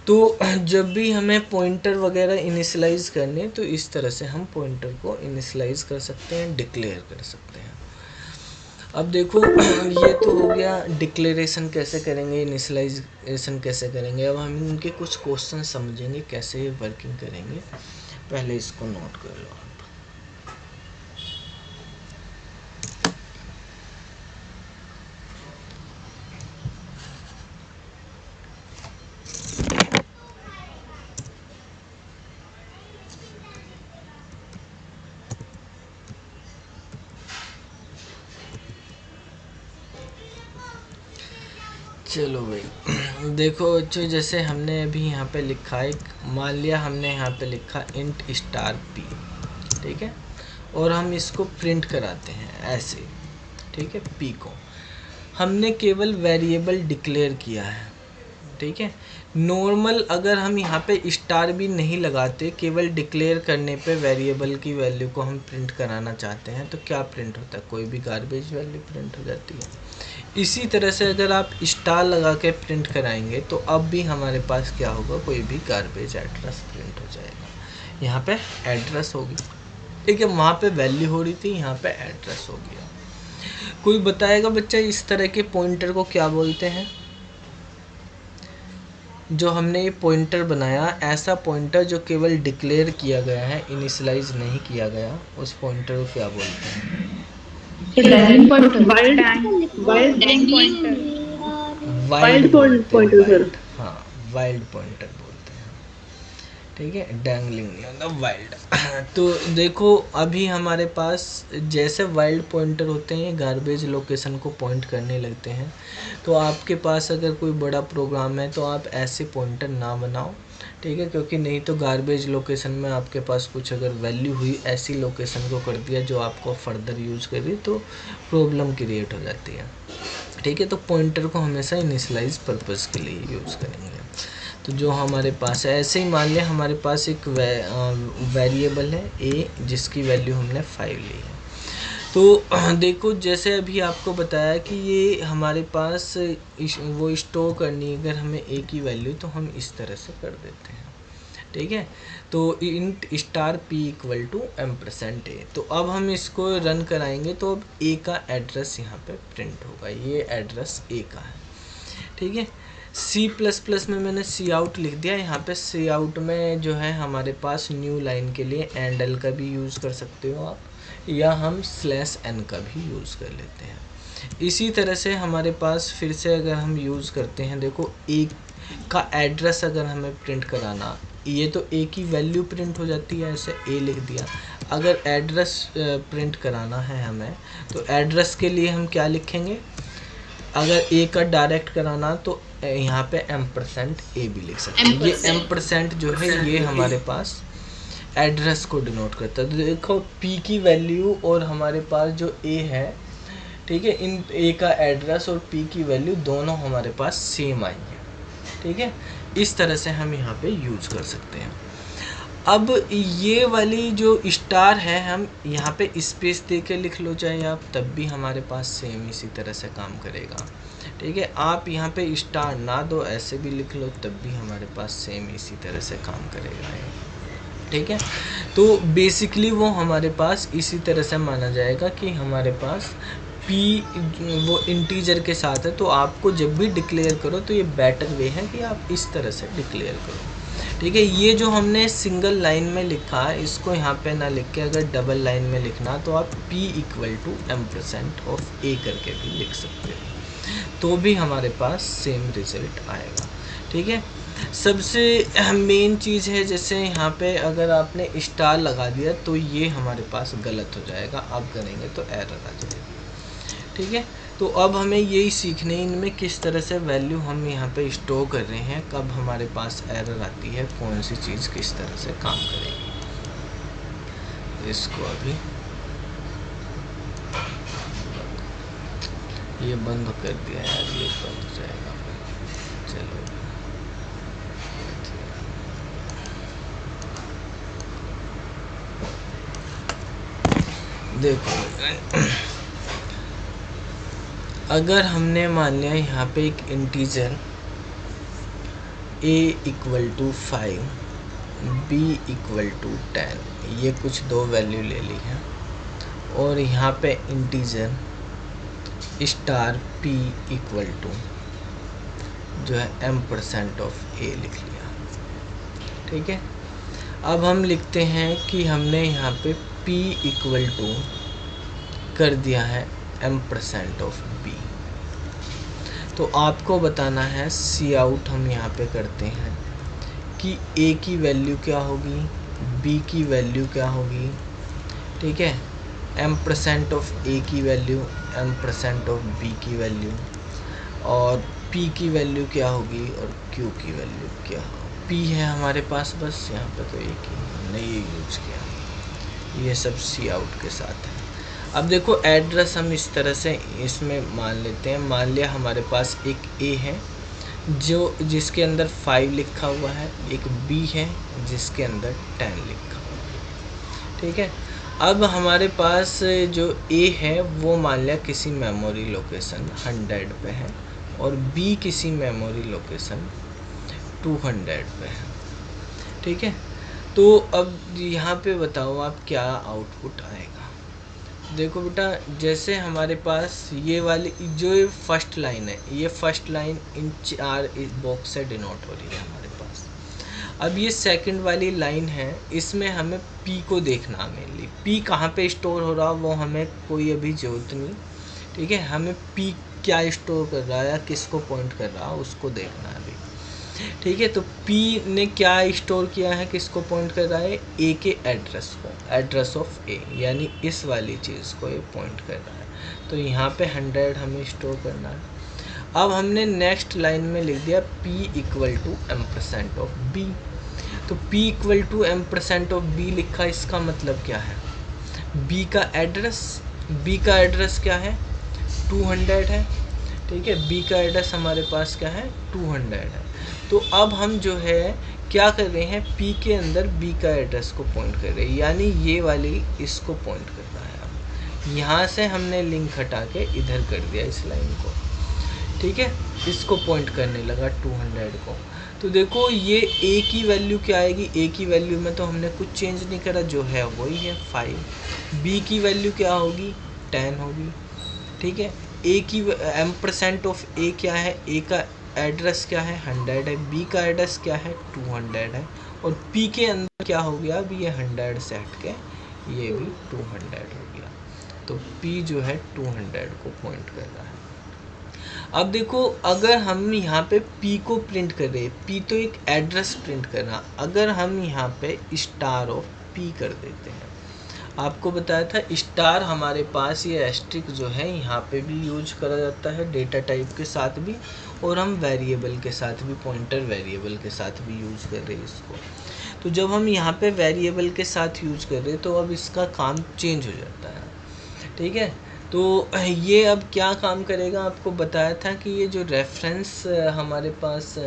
तो जब भी हमें पॉइंटर वगैरह इनिशियलाइज करने, तो इस तरह से हम पॉइंटर को इनिशियलाइज कर सकते हैं, डिक्लेयर कर सकते हैं। अब देखो ये तो हो गया डिक्लेरेशन कैसे करेंगे, इनिशियलाइजेशन कैसे करेंगे। अब हम इनके कुछ क्वेश्चन समझेंगे कैसे ये वर्किंग करेंगे। पहले इसको नोट कर लो आप। चलो भाई देखो बच्चों, जैसे हमने अभी यहाँ पे लिखा है, मान लिया हमने यहाँ पे लिखा int $p, ठीक है, और हम इसको प्रिंट कराते हैं ऐसे, ठीक है। पी को हमने केवल वेरिएबल डिक्लेयर किया है, ठीक है। नॉर्मल अगर हम यहाँ पे स्टार भी नहीं लगाते, केवल डिक्लेयर करने पे वेरिएबल की वैल्यू को हम प्रिंट कराना चाहते हैं, तो क्या प्रिंट होता है, कोई भी गार्बेज वैल्यू प्रिंट हो जाती है। इसी तरह से अगर आप स्टार लगा के प्रिंट कराएंगे तो अब भी हमारे पास क्या होगा, कोई भी गार्बेज एड्रेस प्रिंट हो जाएगा। यहाँ पे एड्रेस होगी, ठीक है, वहाँ पे वैल्यू हो रही थी, यहाँ पे एड्रेस हो गया। कोई बताएगा बच्चा इस तरह के पॉइंटर को क्या बोलते हैं? जो हमने ये पॉइंटर बनाया, ऐसा पॉइंटर जो केवल डिक्लेयर किया गया है, इनिशियलाइज नहीं किया गया, उस पॉइंटर को क्या बोलते हैं? Wild pointer sir. हाँ, वाइल्ड पॉइंटर बोलते हैं, ठीक है, डैंगलिंग नहीं होता, वाइल्ड। तो देखो अभी हमारे पास जैसे वाइल्ड पॉइंटर होते हैं, गार्बेज लोकेशन को पॉइंट करने लगते हैं। तो आपके पास अगर कोई बड़ा प्रोग्राम है तो आप ऐसे पॉइंटर ना बनाओ, ठीक है, क्योंकि नहीं तो गार्बेज लोकेशन में आपके पास कुछ अगर वैल्यू हुई, ऐसी लोकेशन को कर दिया जो आपको फर्दर यूज़ करी, तो प्रॉब्लम क्रिएट हो जाती है, ठीक है। तो पॉइंटर को हमेशा इनिशियलाइज पर्पस के लिए यूज़ करेंगे। तो जो हमारे पास है, ऐसे ही मान लिया हमारे पास एक वेरिएबल है ए, जिसकी वैल्यू हमने 5 ली है। तो देखो जैसे अभी आपको बताया कि ये हमारे पास वो स्टोर करनी है अगर हमें ए की वैल्यू, तो हम इस तरह से कर देते हैं, ठीक है। तो int star p equal to ampersand a. तो अब हम इसको रन कराएंगे तो अब ए का एड्रेस यहाँ पे प्रिंट होगा, ये एड्रेस ए का है, ठीक है। C++ में मैंने सी आउट लिख दिया। यहाँ पे सी आउट में जो है हमारे पास न्यू लाइन के लिए एल का भी यूज़ कर सकते हो आप, या हम /n का भी यूज़ कर लेते हैं। इसी तरह से हमारे पास फिर से अगर हम यूज़ करते हैं, देखो ए का एड्रेस अगर हमें प्रिंट कराना, ये तो ए की वैल्यू प्रिंट हो जाती है, ऐसे ए लिख दिया। अगर एड्रेस प्रिंट कराना है हमें, तो एड्रेस के लिए हम क्या लिखेंगे? अगर ए का डायरेक्ट कराना तो यहाँ पे एम्परसेंट ए भी लिख सकते हैं। ये एम्परसेंट जो है ये हमारे पास एड्रेस को डिनोट करता है। तो देखो पी की वैल्यू और हमारे पास जो ए है, ठीक है, इन ए का एड्रेस और पी की वैल्यू दोनों हमारे पास सेम आई है, ठीक है। इस तरह से हम यहाँ पे यूज़ कर सकते हैं। अब ये वाली जो स्टार है, हम यहाँ पे स्पेस दे के लिख लो चाहे आप, तब भी हमारे पास सेम इसी तरह से काम करेगा, ठीक है। आप यहाँ पे स्टार ना दो, ऐसे भी लिख लो, तब भी हमारे पास सेम इसी तरह से काम करेगा, ठीक है। तो बेसिकली वो हमारे पास इसी तरह से माना जाएगा कि हमारे पास पी वो इंटीजर के साथ है। तो आपको जब भी डिक्लेयर करो तो ये बेटर वे है कि आप इस तरह से डिक्लेयर करो, ठीक है। ये जो हमने सिंगल लाइन में लिखा है, इसको यहाँ पे ना लिख के अगर डबल लाइन में लिखना, तो आप p equal to ampersand of a करके भी लिख सकते हो, तो भी हमारे पास सेम रिजल्ट आएगा, ठीक है। सबसे मेन चीज़ है, जैसे यहाँ पे अगर आपने स्टार लगा दिया तो ये हमारे पास गलत हो जाएगा, आप करेंगे तो एरर आ जाएगा, ठीक है। तो अब हमें यही सीखने, इनमें किस तरह से वैल्यू हम यहाँ पे स्टोर कर रहे हैं, कब हमारे पास एरर आती है, कौन सी चीज़ किस तरह से काम करेगी। इसको अभी ये बंद कर दिया यार, ये बंद हो जाएगा। चलो देखो, अगर हमने मान लिया यहाँ पे एक integer a equal to 5, b equal to 10, ये कुछ दो वैल्यू ले ली है, और यहाँ पे integer star p equal to जो है एम्परसेंट ऑफ a लिख लिया, ठीक है। अब हम लिखते हैं कि हमने यहाँ पे p इक्वल टू कर दिया है एम्परसेंट ऑफ b। तो आपको बताना है, सी आउट हम यहाँ पे करते हैं कि a की वैल्यू क्या होगी, b की वैल्यू क्या होगी, ठीक है, एम्परसेंट ऑफ a की वैल्यू, एम्परसेंट ऑफ b की वैल्यू, और p की वैल्यू क्या होगी और q की वैल्यू क्या होगी। p है हमारे पास, बस यहाँ पे तो एक ही हमने ये यूज किया, ये सब सी आउट के साथ है। अब देखो एड्रेस हम इस तरह से इसमें मान लेते हैं, मान लिया हमारे पास एक ए है जिसके अंदर 5 लिखा हुआ है, एक बी है जिसके अंदर 10 लिखा हुआ है, ठीक है। अब हमारे पास जो ए है वो मान लिया किसी मेमोरी लोकेशन 100 पे है और बी किसी मेमोरी लोकेशन 200 पे है, ठीक है। तो अब यहाँ पे बताओ आप क्या आउटपुट आएगा। देखो बेटा, जैसे हमारे पास ये वाली जो ये फर्स्ट लाइन है, ये फर्स्ट लाइन इन 4 बॉक्स से डिनोट हो रही है हमारे पास। अब ये सेकंड वाली लाइन है, इसमें हमें पी को देखना, मेनली पी कहाँ पे स्टोर हो रहा वो हमें कोई अभी जरूरत नहीं, ठीक है। हमें पी क्या स्टोर कर रहा है या किसको पॉइंट कर रहा है उसको देखना है अभी, ठीक है। तो P ने क्या स्टोर किया है, किसको पॉइंट कर रहा है, A के एड्रेस को, एड्रेस ऑफ A, यानी इस वाली चीज़ को ये पॉइंट कर रहा है। तो यहाँ पे 100 हमें स्टोर करना है। अब हमने नेक्स्ट लाइन में लिख दिया P equal to M% of B। तो P equal to M% of B लिखा, इसका मतलब क्या है, B का एड्रेस क्या है, 200 है, ठीक है। B का एड्रेस हमारे पास क्या है, 200 है। तो अब हम जो है क्या कर रहे हैं, P के अंदर B का एड्रेस को पॉइंट कर रहे हैं, यानी ये वाली इसको पॉइंट कर रहा है। अब यहाँ से हमने लिंक हटा के इधर कर दिया इस लाइन को, ठीक है, इसको पॉइंट करने लगा 200 को। तो देखो ये A की वैल्यू क्या आएगी, A की वैल्यू में तो हमने कुछ चेंज नहीं करा, जो है वही है 5। B की वैल्यू क्या होगी, 10 होगी, ठीक है। A की M% ऑफ A क्या है, A का एड्रेस क्या है, 100 है, B का एड्रेस क्या है, 200 है, और P के अंदर क्या हो गया, अभी ये 100 से हट के ये भी 200 हो गया। तो P जो है 200 को पॉइंट कर रहा है। अब देखो, अगर हम यहाँ पे P को प्रिंट कर रहे हैं, P तो एक एड्रेस प्रिंट करना, अगर हम यहाँ पे स्टार ऑफ P कर देते हैं, आपको बताया था स्टार हमारे पास ये एस्ट्रिक जो है यहाँ पे भी यूज करा जाता है डेटा टाइप के साथ भी, और हम वेरिएबल के साथ भी, पॉइंटर वेरिएबल के साथ भी यूज़ कर रहे हैं इसको। तो जब हम यहाँ पे वेरिएबल के साथ यूज कर रहे हैं तो अब इसका काम चेंज हो जाता है, ठीक है। तो ये अब क्या काम करेगा, आपको बताया था कि ये जो रेफरेंस हमारे पास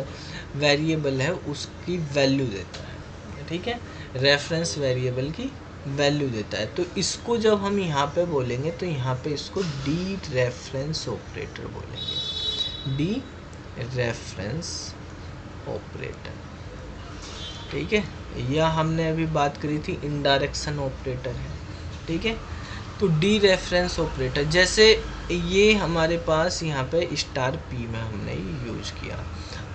वेरिएबल है उसकी वैल्यू देता है, ठीक है, रेफरेंस वेरिएबल की वैल्यू देता है। तो इसको जब हम यहाँ पे बोलेंगे तो यहाँ पे इसको डी रेफरेंस ऑपरेटर बोलेंगे, डी रेफरेंस ऑपरेटर, ठीक है। यह हमने अभी बात करी थी इनडायरेक्शन ऑपरेटर है, ठीक है। तो डी रेफरेंस ऑपरेटर, जैसे ये हमारे पास यहाँ पे स्टार पी में हमने यूज किया।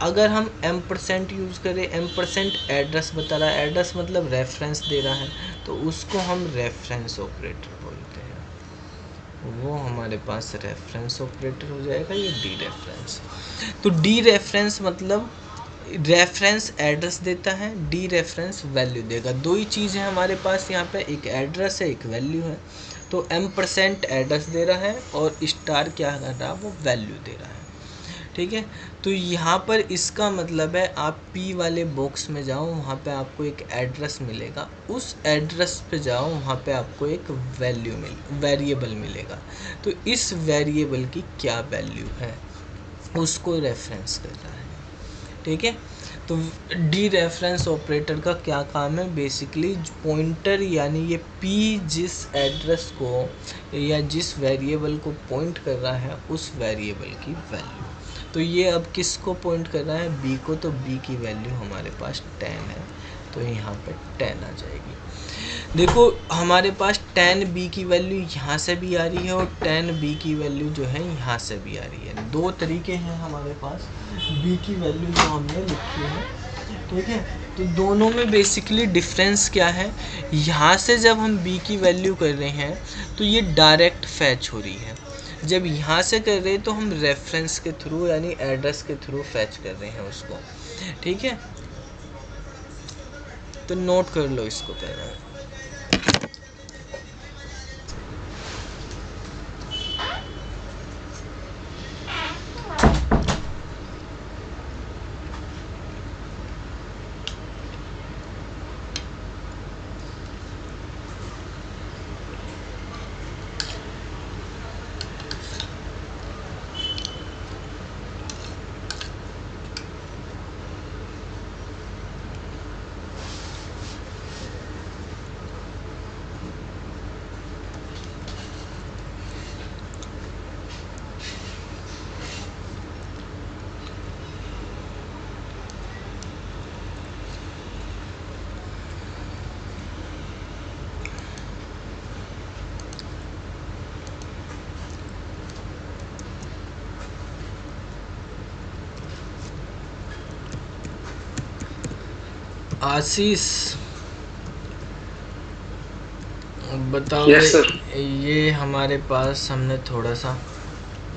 अगर हम M% यूज़ करें, M% एड्रेस बता रहा है, एड्रेस मतलब रेफरेंस दे रहा है, तो उसको हम रेफरेंस ऑपरेटर बोलते हैं, वो हमारे पास रेफरेंस ऑपरेटर हो जाएगा, ये डी रेफरेंस। तो डी रेफरेंस मतलब रेफरेंस एड्रेस देता है, डी रेफरेंस वैल्यू देगा। दो ही चीज़ है हमारे पास यहाँ पे, एक एड्रेस है, एक वैल्यू है। तो M% एड्रेस दे रहा है और स्टार क्या कर रहा है, वो वैल्यू दे रहा है, ठीक है। तो यहाँ पर इसका मतलब है आप P वाले बॉक्स में जाओ, वहाँ पे आपको एक एड्रेस मिलेगा, उस एड्रेस पे जाओ, वहाँ पे आपको एक वेरिएबल मिलेगा। तो इस वेरिएबल की क्या वैल्यू है उसको रेफरेंस कर रहा है, ठीक है। तो डी रेफरेंस ऑपरेटर का क्या काम है, बेसिकली पॉइंटर, यानी ये P जिस एड्रेस को या जिस वेरिएबल को पॉइंट कर रहा है उस वेरिएबल की वैल्यू। तो ये अब किसको पॉइंट कर रहा है, B को, तो B की वैल्यू हमारे पास 10 है, तो यहाँ पे 10 आ जाएगी। देखो हमारे पास 10B की वैल्यू यहाँ से भी आ रही है और 10B की वैल्यू जो है यहाँ से भी आ रही है। दो तरीके हैं हमारे पास B की वैल्यू जो हमने लिखी है, ठीक है। तो दोनों में बेसिकली डिफरेंस क्या है, यहाँ से जब हम B की वैल्यू कर रहे हैं तो ये डायरेक्ट फैच हो रही है, जब यहाँ से कर रहे हैं तो हम रेफरेंस के थ्रू यानी एड्रेस के थ्रू फैच कर रहे हैं उसको, ठीक है। तो नोट कर लो इसको पहले। आशीष बताओ Yes, sir. ये हमारे पास हमने थोड़ा सा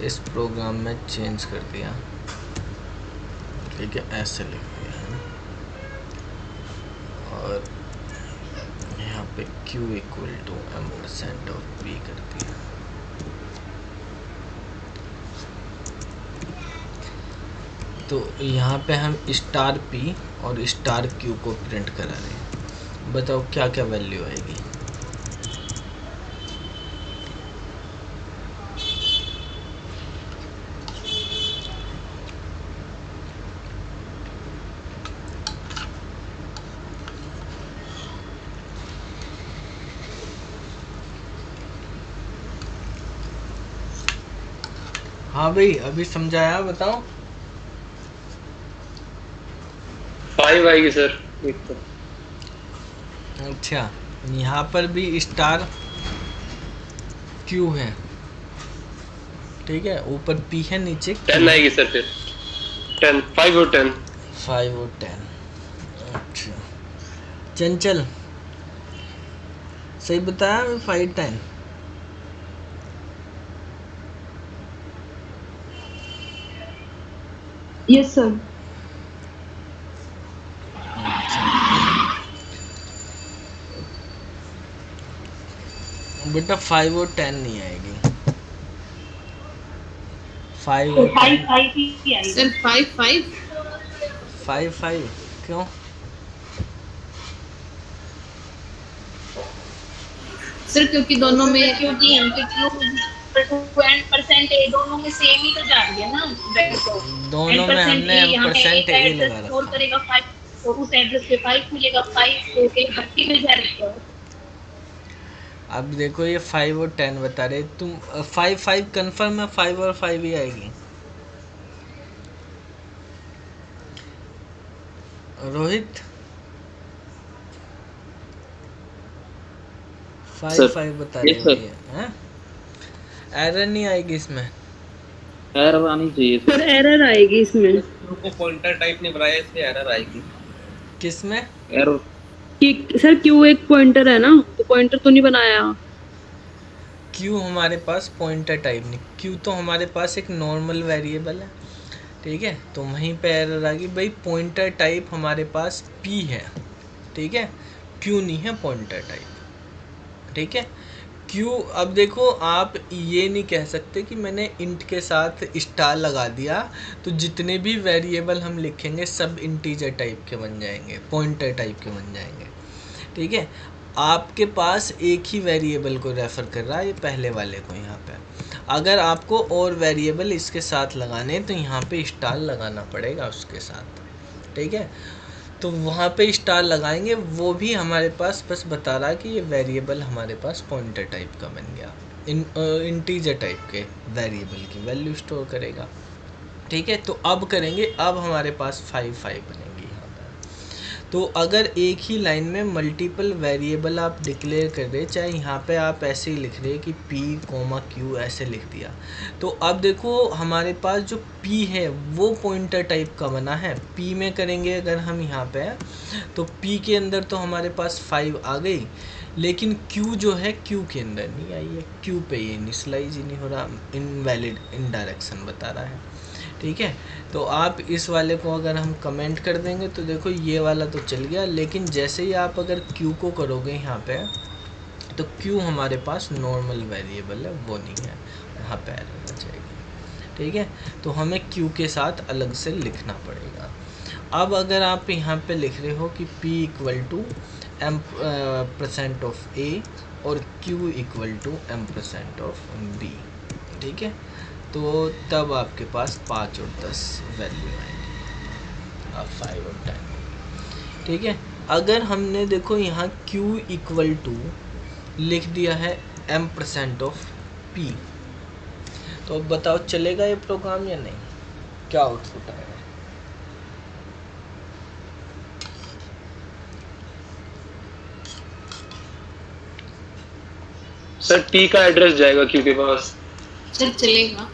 इस प्रोग्राम में चेंज कर दिया, ठीक है, ऐसे लिख दिया है ना, और यहाँ पे Q equal to m% of P कर दिया। तो यहाँ पे हम स्टार P और स्टार Q को प्रिंट करा रहे हैं। बताओ क्या क्या वैल्यू आएगी। हाँ भाई अभी समझाया, बताओ। 5 आएगी सर। अच्छा यहाँ पर भी स्टार Q है, ठीक है, ऊपर P है, नीचे 10 आएगी सर फिर। 10, 5 और 10। 5 और 10। अच्छा चंचल सही बताया, 5 10। Yes sir. बेटा 5 और 10 नहीं आएगी, 5 और 10। 5 ही आएगी सर 5 5 5 5 क्यों? सर क्योंकि दोनों में क्योंकि परसेंट ए दोनों में सेम ही तो जा रही है ना। दोनों में हमने परसेंट ए लगा स्टोर रखा। करेगा 5 तो उस एड्रेस पे 5 मिलेगा, 5 तो ए 30 मिल जाएगा। अब देखो ये 5 और 10 बता रहे, तुम 5 5 कंफर्म है, 5 और 5 ही आएगी। रोहित 5 5 बता रहे हो ये, हैं? एरर नहीं आएगी इसमें? एरर आनी चाहिए सर एरर आएगी इसमें। को पॉइंटर टाइप नहीं बनाया इसलिए एरर आएगी। किसमें? एरर कि सर क्यू एक पॉइंटर है ना, तो पॉइंटर तो नहीं बनाया। क्यू हमारे पास पॉइंटर टाइप नहीं, क्यू तो हमारे पास एक नॉर्मल वेरिएबल है, ठीक है, तो वहीं पे एरर आ गई भाई। पॉइंटर टाइप हमारे पास P है, ठीक है, क्यू नहीं है पॉइंटर टाइप, ठीक है। क्यू अब देखो आप ये नहीं कह सकते कि मैंने इंट के साथ स्टार लगा दिया तो जितने भी वेरिएबल हम लिखेंगे सब इंटीजर टाइप के बन जाएंगे, पॉइंटर टाइप के बन जाएंगे, ठीक है। आपके पास एक ही वेरिएबल को रेफ़र कर रहा है, ये पहले वाले को यहाँ पे। अगर आपको और वेरिएबल इसके साथ लगाने तो यहाँ पे स्टार लगाना पड़ेगा उसके साथ, ठीक है। तो वहाँ पे स्टार लगाएंगे, वो भी हमारे पास बस बता रहा है कि ये वेरिएबल हमारे पास पॉइंटर टाइप का बन गया, इंटीजर टाइप के वेरिएबल की वैल्यू स्टोर करेगा, ठीक है। तो अब करेंगे, अब हमारे पास 5 5 बनेगी यहाँ पर। तो अगर एक ही लाइन में मल्टीपल वेरिएबल आप डिक्लेयर कर रहे, चाहे यहाँ पे आप ऐसे ही लिख रहे कि P, Q ऐसे लिख दिया, तो अब देखो हमारे पास जो P है वो पॉइंटर टाइप का बना है। P में करेंगे अगर हम यहाँ पे तो P के अंदर तो हमारे पास 5 आ गई, लेकिन Q जो है Q के अंदर नहीं आई है, Q पे ये इनिशियलाइज ही नहीं हो रहा, इनवैलिड इनडायरेक्शन बता रहा है, ठीक है। तो आप इस वाले को अगर हम कमेंट कर देंगे तो देखो ये वाला तो चल गया, लेकिन जैसे ही आप अगर Q को करोगे यहाँ पे तो Q हमारे पास नॉर्मल वेरिएबल है, वो नहीं है, वहाँ पे एरर आ जाएगी, ठीक है। तो हमें Q के साथ अलग से लिखना पड़ेगा। अब अगर आप यहाँ पे लिख रहे हो कि P equal to m% of A और Q equal to m% of B, ठीक है, तो तब आपके पास 5 और 10 वैल्यू आएंगी, अब 5 और 10, ठीक है। अगर हमने देखो यहाँ Q इक्वल टू लिख दिया है m% ऑफ P, तो अब बताओ चलेगा ये प्रोग्राम या नहीं, क्या आउटपुट आएगा? सर P का एड्रेस जाएगा Q के पास। सर चलेगा,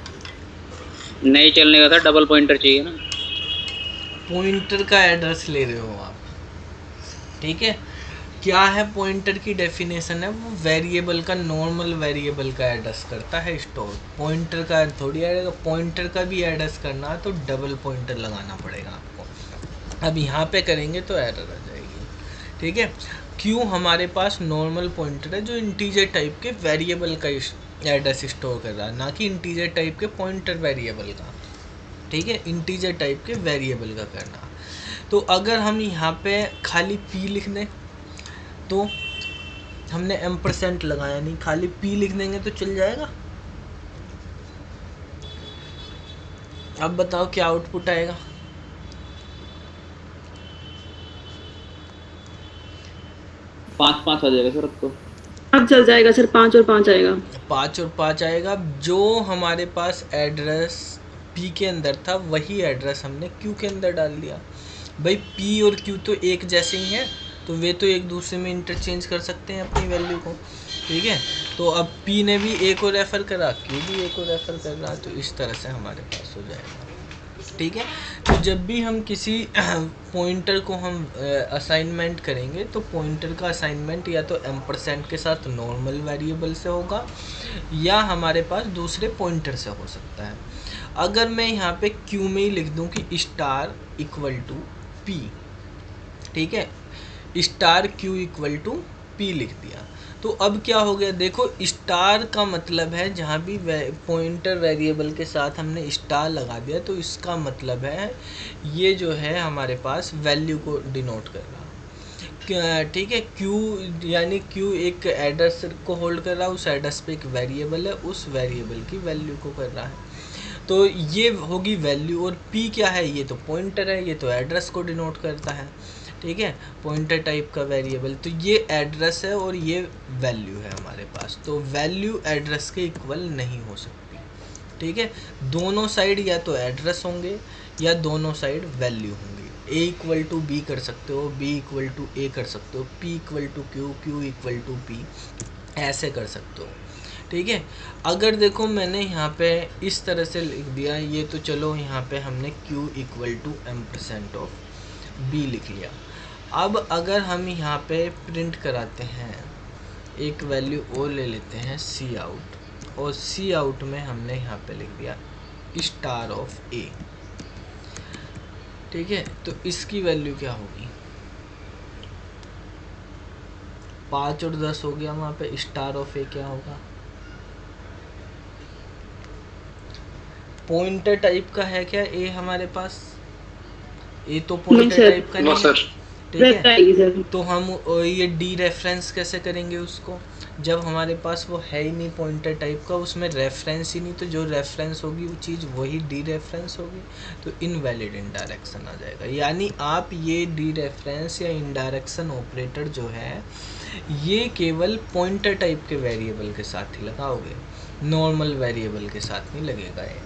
नहीं चलने का था, डबल पॉइंटर चाहिए ना। पॉइंटर का एड्रेस ले रहे हो आप, ठीक है। क्या है पॉइंटर की डेफिनेशन है, वो वेरिएबल का, नॉर्मल वेरिएबल का एड्रेस करता है स्टोर। पॉइंटर का थोड़ी आएगा, पॉइंटर का भी एड्रेस करना है तो डबल पॉइंटर लगाना पड़ेगा आपको। अब यहाँ पे करेंगे तो एरर आ जाएगी, ठीक है। क्यों हमारे पास नॉर्मल पॉइंटर है जो इंटीजर टाइप के वेरिएबल का एड्रेस स्टोर कर रहा है, ना कि इंटीजर टाइप के पॉइंटर वेरिएबल का, ठीक है। इंटीजर टाइप के वेरिएबल का करना। तो अगर हम यहाँ पे खाली p लिख दें, तो हमने एम्परसेंट लगाया नहीं, खाली p लिख देंगे तो चल जाएगा। अब बताओ क्या आउटपुट आएगा। 5 5 आ जाएगा सर। अब तो अब चल जाएगा सर, 5 और 5 आएगा। 5 और 5 आएगा। जो हमारे पास एड्रेस p के अंदर था वही एड्रेस हमने q के अंदर डाल दिया। भाई p और q तो एक जैसे ही हैं, तो वे तो एक दूसरे में इंटरचेंज कर सकते हैं अपनी वैल्यू को, ठीक है। तो अब p ने भी a को रेफ़र करा, q भी a को रेफ़र कर रहा, तो इस तरह से हमारे पास हो जाएगा, ठीक है। तो जब भी हम किसी पॉइंटर को हम असाइनमेंट करेंगे तो पॉइंटर का असाइनमेंट या तो एम्परसेंट के साथ नॉर्मल वेरिएबल से होगा या हमारे पास दूसरे पॉइंटर से हो सकता है। अगर मैं यहाँ पे q में ही लिख दूँ कि स्टार इक्वल टू p, ठीक है, star q equal to p लिख दिया, तो अब क्या हो गया देखो, स्टार का मतलब है जहाँ भी पॉइंटर वेरिएबल के साथ हमने स्टार लगा दिया तो इसका मतलब है ये जो है हमारे पास वैल्यू को डिनोट कर रहा, ठीक है। q यानी q एक एड्रेस को होल्ड कर रहा है, उस एड्रेस पे एक वेरिएबल है, उस वेरिएबल की वैल्यू को कर रहा है, तो ये होगी वैल्यू। और p क्या है, ये तो पॉइंटर है, ये तो एड्रेस को डिनोट करता है, ठीक है, पॉइंटर टाइप का वेरिएबल। तो ये एड्रेस है और ये वैल्यू है हमारे पास, तो वैल्यू एड्रेस के इक्वल नहीं हो सकती, ठीक है। दोनों साइड या तो एड्रेस होंगे या दोनों साइड वैल्यू होंगी। a इक्वल टू b कर सकते हो, b इक्वल टू a कर सकते हो, p equal to q, q equal to p, ऐसे कर सकते हो, ठीक है। अगर देखो मैंने यहाँ पे इस तरह से लिख दिया, ये तो चलो यहाँ पे हमने q equal to ampersand of b लिख लिया। अब अगर हम यहाँ पे प्रिंट कराते हैं, एक वैल्यू और ले लेते हैं सी आउट, और सी आउट में हमने यहाँ पे लिख दिया स्टार ऑफ a, ठीक है। तो इसकी वैल्यू क्या होगी, 5 और 10 हो गया, वहाँ पे स्टार ऑफ a क्या होगा, पॉइंटर टाइप का है क्या a हमारे पास, a तो पॉइंटर टाइप का नहीं है, ठीक है। तो हम ये डी रेफरेंस कैसे करेंगे उसको, जब हमारे पास वो है ही नहीं पॉइंटर टाइप का, उसमें रेफरेंस ही नहीं, तो जो रेफरेंस होगी वो चीज़ वही डी रेफरेंस होगी, तो इनवैलिड इनडायरेक्शन आ जाएगा। यानी आप ये डी रेफरेंस या इनडायरेक्शन ऑपरेटर जो है ये केवल पॉइंटर टाइप के वेरिएबल के साथ ही लगाओगे, नॉर्मल वेरिएबल के साथ नहीं लगेगा ये,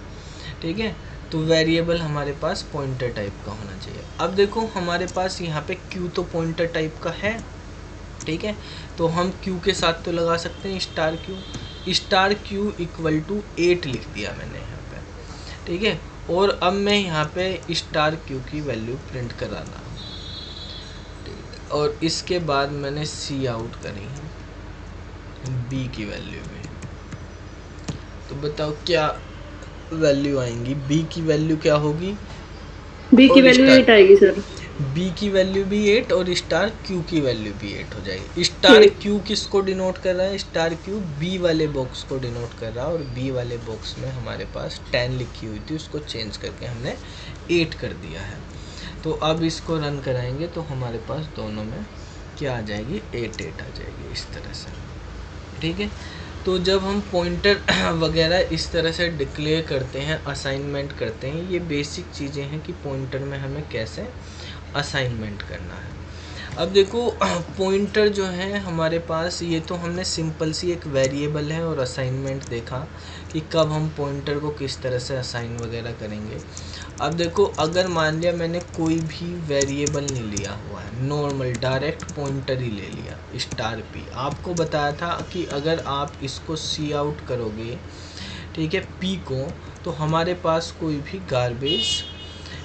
ठीक है। तो वेरिएबल हमारे पास पॉइंटर टाइप का होना चाहिए। अब देखो हमारे पास यहाँ पे q तो पॉइंटर टाइप का है, ठीक है, तो हम q के साथ तो लगा सकते हैं स्टार q इक्वल टू 8 लिख दिया मैंने यहाँ पे, ठीक है। और अब मैं यहाँ पे स्टार q की वैल्यू प्रिंट कराना, और इसके बाद मैंने सी आउट करी है b की वैल्यू में, तो बताओ क्या वैल्यू आएंगी, b की वैल्यू क्या होगी, b की वैल्यू 8 आएगी सर, b की वैल्यू भी 8 और स्टार q की वैल्यू भी 8 हो जाएगी। स्टार q किसको डिनोट कर रहा है, स्टार q b वाले बॉक्स को डिनोट कर रहा है, और b वाले बॉक्स में हमारे पास 10 लिखी हुई थी, उसको चेंज करके हमने 8 कर दिया है। तो अब इसको रन कराएंगे तो हमारे पास दोनों में क्या आ जाएगी, 8 8 आ जाएगी इस तरह से, ठीक है। तो जब हम पॉइंटर वगैरह इस तरह से डिक्लेयर करते हैं, असाइनमेंट करते हैं, ये बेसिक चीज़ें हैं कि पॉइंटर में हमें कैसे असाइनमेंट करना है। अब देखो पॉइंटर जो है हमारे पास, ये तो हमने सिंपल सी एक वेरिएबल है, और असाइनमेंट देखा कि कब हम पॉइंटर को किस तरह से असाइन वगैरह करेंगे। अब देखो अगर मान लिया मैंने कोई भी वेरिएबल नहीं लिया हुआ है, नॉर्मल डायरेक्ट पॉइंटर ही ले लिया स्टार p, आपको बताया था कि अगर आप इसको सी आउट करोगे, ठीक है, p को, तो हमारे पास कोई भी गार्बेज,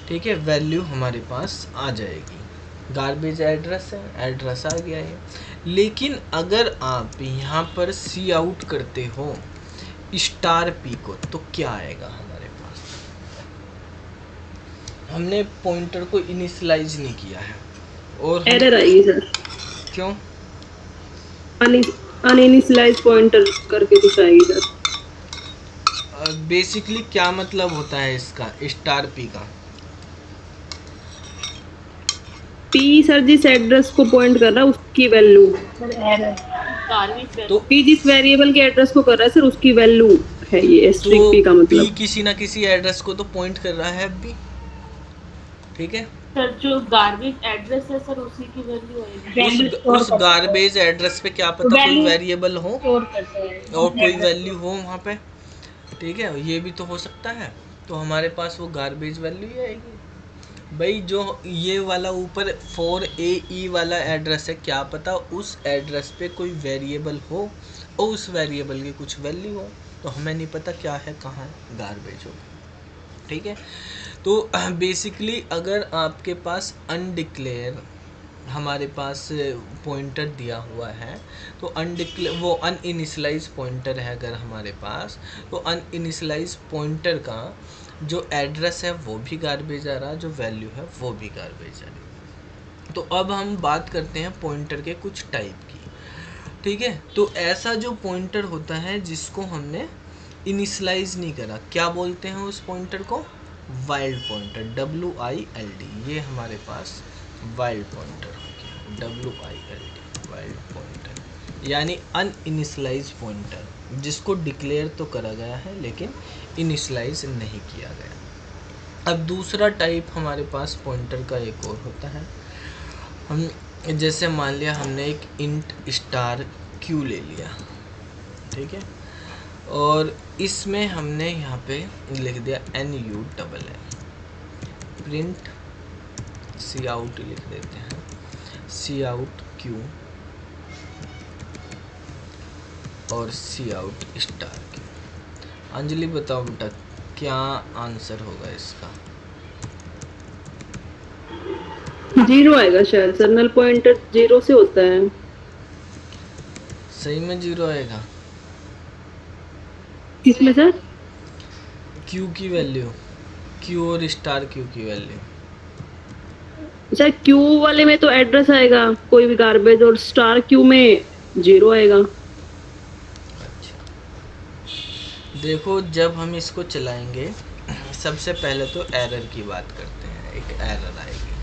ठीक है, वैल्यू हमारे पास आ जाएगी, गार्बेज एड्रेस है, एड्रेस आ गया ये। लेकिन अगर आप यहाँ पर सी आउट करते हो स्टार पी को तो क्या आएगा हमारे पास? हमने पॉइंटर को इनिशियलाइज नहीं किया है और एरर आएगी सर, क्यों? अनइनिशियलाइज पॉइंटर करके कुछ आएगी सर। बेसिकली क्या मतलब होता है इसका स्टार पी का? पी सर जिस एड्रेस को पॉइंट कर रहा है उसकी वैल्यू, तो पी जिस वेरिएबल के एड्रेस को कर रहा है सर उसकी वैल्यू है ये एस्ट्रिक पी का पी मतलब। किसी ना किसी एड्रेस को तो पॉइंट कर रहा है अभी, ठीक है? सर जो गार्बेज एड्रेस है सर उसी की वैल्यू आएगी। उस गार्बेज एड्रेस पे क्या पता कोई वेरिएबल हो स्टोर करता है और कोई वैल्यू हो वहाँ पे, ठीक है? ये भी तो हो सकता है। तो हमारे पास वो गार्बेज वैल्यू ही आएगी भाई। जो ये वाला ऊपर 4AE वाला एड्रेस है, क्या पता उस एड्रेस पे कोई वेरिएबल हो और उस वेरिएबल की कुछ वैल्यू हो, तो हमें नहीं पता क्या है, कहाँ है, गार्बेज होगा, ठीक है? तो बेसिकली अगर आपके पास अनडिक्लेयर हमारे पास पॉइंटर दिया हुआ है तो वो अनइनिशियलाइज पॉइंटर है अगर हमारे पास, तो अनइनिशियलाइज पॉइंटर का जो एड्रेस है वो भी गार्बेज आ रहा, जो वैल्यू है वो भी गार्बेज आ रही। तो अब हम बात करते हैं पॉइंटर के कुछ टाइप की, ठीक है? तो ऐसा जो पॉइंटर होता है जिसको हमने इनिशियलाइज नहीं करा, क्या बोलते हैं उस पॉइंटर को? Wild pointer, WILD। ये हमारे पास वाइल्ड पॉइंटर हो गया, WILD, वाइल्ड पॉइंटर, यानी अनइनिशियलाइज पॉइंटर जिसको डिक्लेयर तो करा गया है लेकिन इनिशियलाइज नहीं किया गया। अब दूसरा टाइप हमारे पास पॉइंटर का एक और होता है। हम जैसे मान लिया हमने एक इंट स्टार Q ले लिया, ठीक है? और इसमें हमने यहाँ पे लिख दिया NULL, प्रिंट सी आउट लिख देते हैं, सी आउट Q और सी आउट स्टार Q। अंजलि बताओ बेटा क्या आंसर होगा इसका? 0 आएगा शायद सर, नल पॉइंटर 0 से होता है। सही में 0 आएगा? किसमें सर? Q की वैल्यू, Q और स्टार Q की वैल्यू। अच्छा Q वाले में तो एड्रेस आएगा कोई भी गार्बेज, और स्टार Q में 0 आएगा। अच्छा देखो, जब हम इसको चलाएंगे सबसे पहले तो एरर की बात करते हैं। एक एरर आएगी,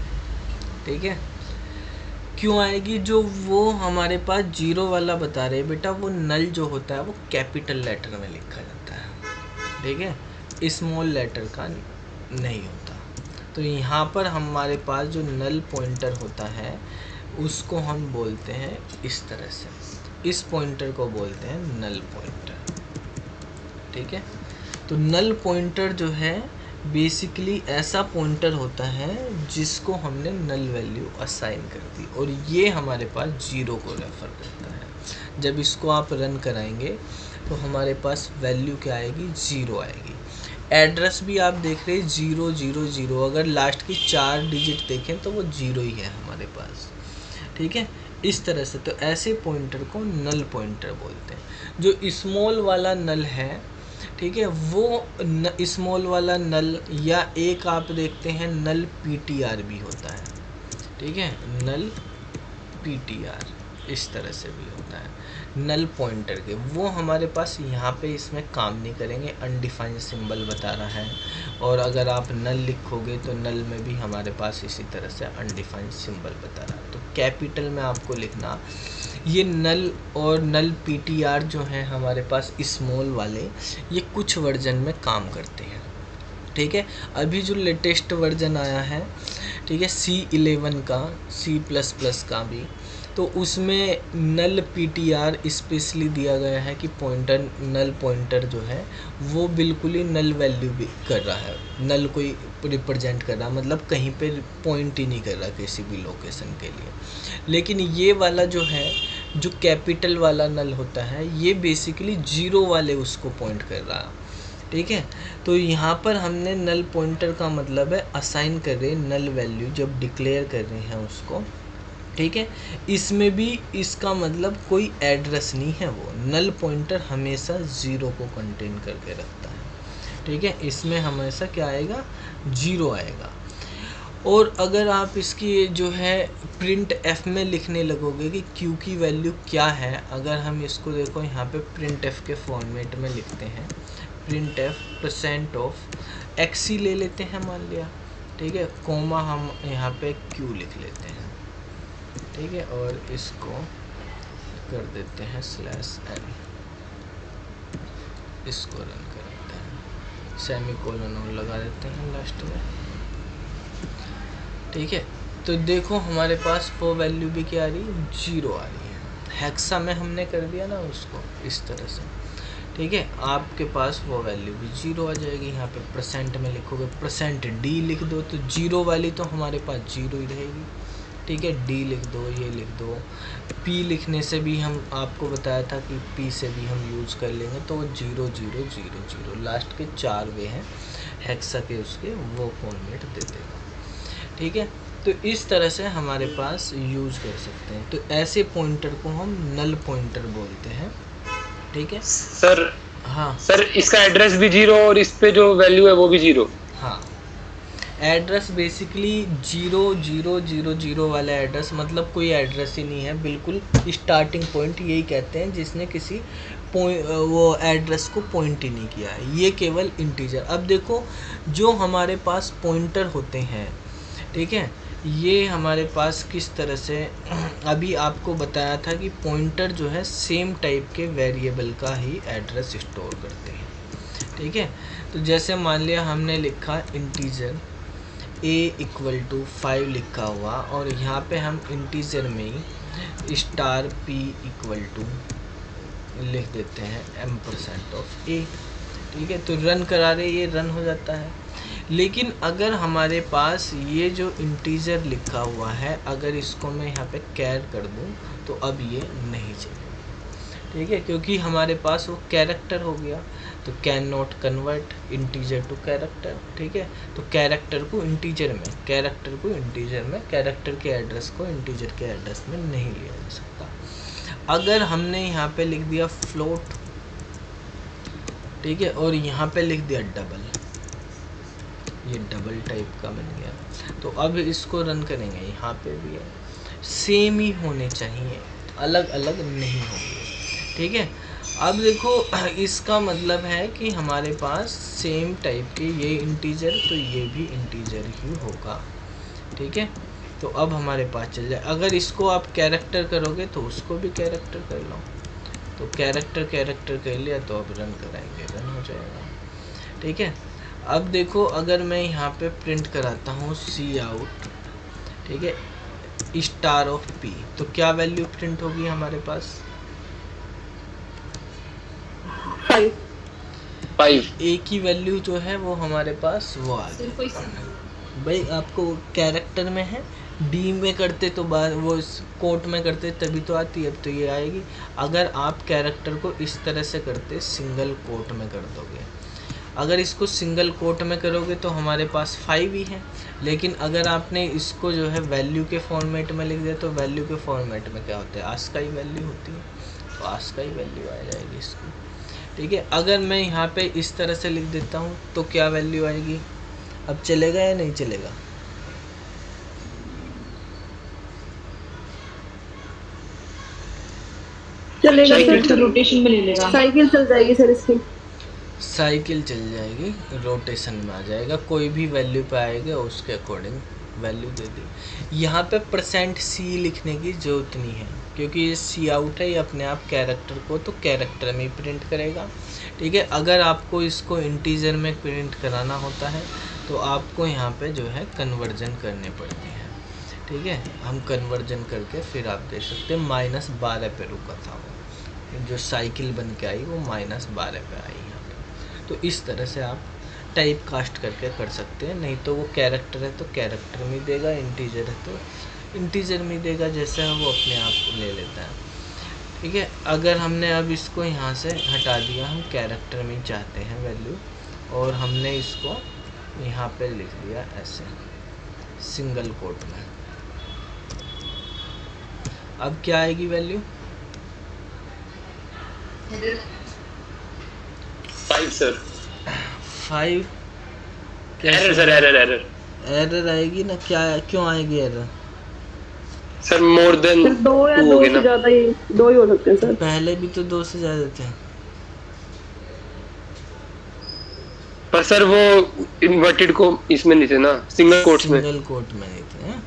ठीक है? क्यों आएगी? जो वो हमारे पास 0 वाला बता रहे बेटा, वो नल जो होता है वो कैपिटल लेटर में लिखा जाता है, ठीक है? स्मॉल लेटर का नहीं होता। तो यहाँ पर हमारे पास जो नल पॉइंटर होता है उसको हम बोलते हैं इस तरह से, इस पॉइंटर को बोलते हैं नल पॉइंटर, ठीक है? तो नल पॉइंटर जो है बेसिकली ऐसा पॉइंटर होता है जिसको हमने नल वैल्यू असाइन कर दी, और ये हमारे पास 0 को रेफ़र करता है। जब इसको आप रन कराएंगे तो हमारे पास वैल्यू क्या आएगी? 0 आएगी। एड्रेस भी आप देख रहे हैं 0 0 0, अगर लास्ट की 4 डिजिट देखें तो वो 0 ही है हमारे पास, ठीक है? इस तरह से तो ऐसे पॉइंटर को नल पॉइंटर बोलते हैं। जो स्मॉल वाला नल है, ठीक है, वो स्मॉल वाला नल, या एक आप देखते हैं नल PTR भी होता है, ठीक है? नल PTR इस तरह से भी होता है नल पॉइंटर के। वो हमारे पास यहाँ पे इसमें काम नहीं करेंगे, अनडिफाइंड सिंबल बता रहा है, और अगर आप नल लिखोगे तो नल में भी हमारे पास इसी तरह से अनडिफाइंड सिंबल बता रहा है। तो कैपिटल में आपको लिखना, ये नल और नल PTR जो है हमारे पास स्मॉल वाले, ये कुछ वर्जन में काम करते हैं, ठीक है? अभी जो लेटेस्ट वर्जन आया है, ठीक है, C11 का, C++ का भी, तो उसमें नल PTR स्पेशली दिया गया है कि पॉइंटर, नल पॉइंटर जो है वो बिल्कुल ही नल वैल्यू भी कर रहा है, नल कोई रिप्रेजेंट कर रहा है, मतलब कहीं पे पॉइंट ही नहीं कर रहा किसी भी लोकेशन के लिए। लेकिन ये वाला जो है, जो कैपिटल वाला नल होता है, ये बेसिकली 0 वाले उसको पॉइंट कर रहा है। ठीक है। तो यहाँ पर हमने नल पॉइंटर का मतलब है असाइन कर रहे हैं नल वैल्यू, जब डिक्लेयर कर रहे हैं उसको, ठीक है। इसमें भी इसका मतलब कोई एड्रेस नहीं है, वो नल पॉइंटर हमेशा 0 को कंटेन करके रखता है, ठीक है। इसमें हमेशा क्या आएगा, 0 आएगा। और अगर आप इसकी जो है प्रिंट एफ में लिखने लगोगे कि क्यू की वैल्यू क्या है, अगर हम इसको देखो यहाँ पे प्रिंट एफ के फॉर्मेट में लिखते हैं, प्रिंट एफ % ऑफ एक्सी ले लेते हैं मान लिया, ठीक है, कोमा हम यहाँ पे क्यू लिख लेते हैं, ठीक है, और इसको कर देते हैं /n, इसको रन कर देते हैं, सेमीकोलन और लगा देते हैं लास्ट में, ठीक है। तो देखो हमारे पास वो वैल्यू भी क्या आ रही है, 0 आ रही है। हेक्सा में हमने कर दिया ना उसको इस तरह से, ठीक है। आपके पास वो वैल्यू भी 0 आ जाएगी। यहाँ पे % में लिखोगे, %d लिख दो तो 0 वाली तो हमारे पास 0 ही रहेगी, ठीक है। d लिख दो, ये लिख दो। p लिखने से भी हम आपको बताया था कि p से भी हम यूज़ कर लेंगे, तो 0 0 0 0 लास्ट के 4 वे हैं हेक्सा के, उसके वो फॉर्मेट दे देगा, ठीक है। तो इस तरह से हमारे पास यूज़ कर सकते हैं। तो ऐसे पॉइंटर को हम नल पॉइंटर बोलते हैं, ठीक है सर। हाँ सर इसका एड्रेस भी 0 और इस पे जो वैल्यू है वो भी 0। हाँ, एड्रेस बेसिकली 0 0 0 0 वाला एड्रेस, मतलब कोई एड्रेस ही नहीं है, बिल्कुल स्टार्टिंग पॉइंट यही कहते हैं जिसने किसी वो एड्रेस को पॉइंट ही नहीं किया है, ये केवल इंटीजर। अब देखो जो हमारे पास पॉइंटर होते हैं, ठीक है, ये हमारे पास किस तरह से, अभी आपको बताया था कि पॉइंटर जो है सेम टाइप के वेरिएबल का ही एड्रेस स्टोर करते हैं, ठीक है। तो जैसे मान लिया हमने लिखा इंटीजर a = 5 लिखा हुआ, और यहाँ पे हम इंटीजर में ही *p = लिख देते हैं m% ऑफ a, ठीक है। तो रन करा रहे, ये रन हो जाता है। लेकिन अगर हमारे पास ये जो इंटीजर लिखा हुआ है, अगर इसको मैं यहाँ पे कैर कर दूँ तो अब ये नहीं चलेगा, ठीक है, क्योंकि हमारे पास वो कैरेक्टर हो गया। तो can not convert integer to character, ठीक है। तो कैरेक्टर को इंटीजर में, कैरेक्टर को इंटीजर में, कैरेक्टर के एड्रेस को इंटीजर के एड्रेस में नहीं लिया जा सकता। अगर हमने यहाँ पे लिख दिया फ्लोट, ठीक है, और यहाँ पे लिख दिया डबल, ये डबल टाइप का बन गया, तो अब इसको रन करेंगे, यहाँ पे भी है, सेम ही होने चाहिए, अलग अलग नहीं होंगे, ठीक है। अब देखो इसका मतलब है कि हमारे पास सेम टाइप के, ये इंटीजर तो ये भी इंटीजर ही होगा, ठीक है। तो अब हमारे पास चल जाए, अगर इसको आप कैरेक्टर करोगे तो उसको भी कैरेक्टर कर लो, तो कैरेक्टर कर लिया, तो अब रन कराएंगे, रन हो जाएगा, ठीक है। अब देखो अगर मैं यहाँ पे प्रिंट कराता हूँ cout, ठीक है, *p, तो क्या वैल्यू प्रिंट होगी हमारे पास, 5। a की वैल्यू जो है वो हमारे पास वो आ गई। भाई आपको कैरेक्टर में है, d में करते तो बाद वो कोट में करते तभी तो आती, अब तो ये आएगी। अगर आप कैरेक्टर को इस तरह से करते, सिंगल कोट में कर दोगे, अगर इसको सिंगल कोट में करोगे तो हमारे पास 5 ही है। लेकिन अगर आपने इसको जो है वैल्यू के फॉर्मेट में लिख दिया, तो वैल्यू के फॉर्मेट में क्या होता है, आस्काई वैल्यू होती है, तो आस्काई वैल्यू आ जाएगी इसकी, ठीक है। अगर मैं यहाँ पे इस तरह से लिख देता हूँ तो क्या वैल्यू आएगी, अब चलेगा या नहीं चलेगा, चलेगा साइकिल सर, रोटेशन में ले लेगा। साइकिल चल जाएगी सर इसकी, साइकिल चल जाएगी, रोटेशन में आ जाएगा, कोई भी वैल्यू पे आएगा उसके अकॉर्डिंग वैल्यू दे दी। यहाँ पे %c लिखने की ज़रूरत नहीं है, क्योंकि ये cout है, ये अपने आप कैरेक्टर को तो कैरेक्टर में ही प्रिंट करेगा, ठीक है। अगर आपको इसको इंटीजर में प्रिंट कराना होता है तो आपको यहाँ पे जो है कन्वर्जन करने पड़ते हैं, ठीक है। हम कन्वर्जन करके फिर आप देख सकते हैं -12 पे रुका था वो, जो साइकिल बन के आई वो -12 पे आई यहाँ पे। तो इस तरह से आप टाइप कास्ट करके कर सकते हैं, नहीं तो वो कैरेक्टर है तो कैरेक्टर में देगा, इंटीजर है तो इंटीजर में देगा, जैसे वो अपने आप ले लेता है, ठीक है। अगर हमने अब इसको यहाँ से हटा दिया, हम कैरेक्टर में चाहते हैं वैल्यू, और हमने इसको यहाँ पे लिख दिया ऐसे सिंगल कोट में। अब क्या आएगी value? 5 sir. 5 error sir, error error आएगी ना? क्या क्यों आएगी error? Sir more than sir 2 या 2 से ज्यादा ही 2 ही हो सकते हैं सर। पहले भी तो 2 से ज्यादा थे। पर सर वो इन्वर्टेड को इसमें नहीं थे ना, सिंगल कोट्स में। सिंगल कोट में नहीं थे,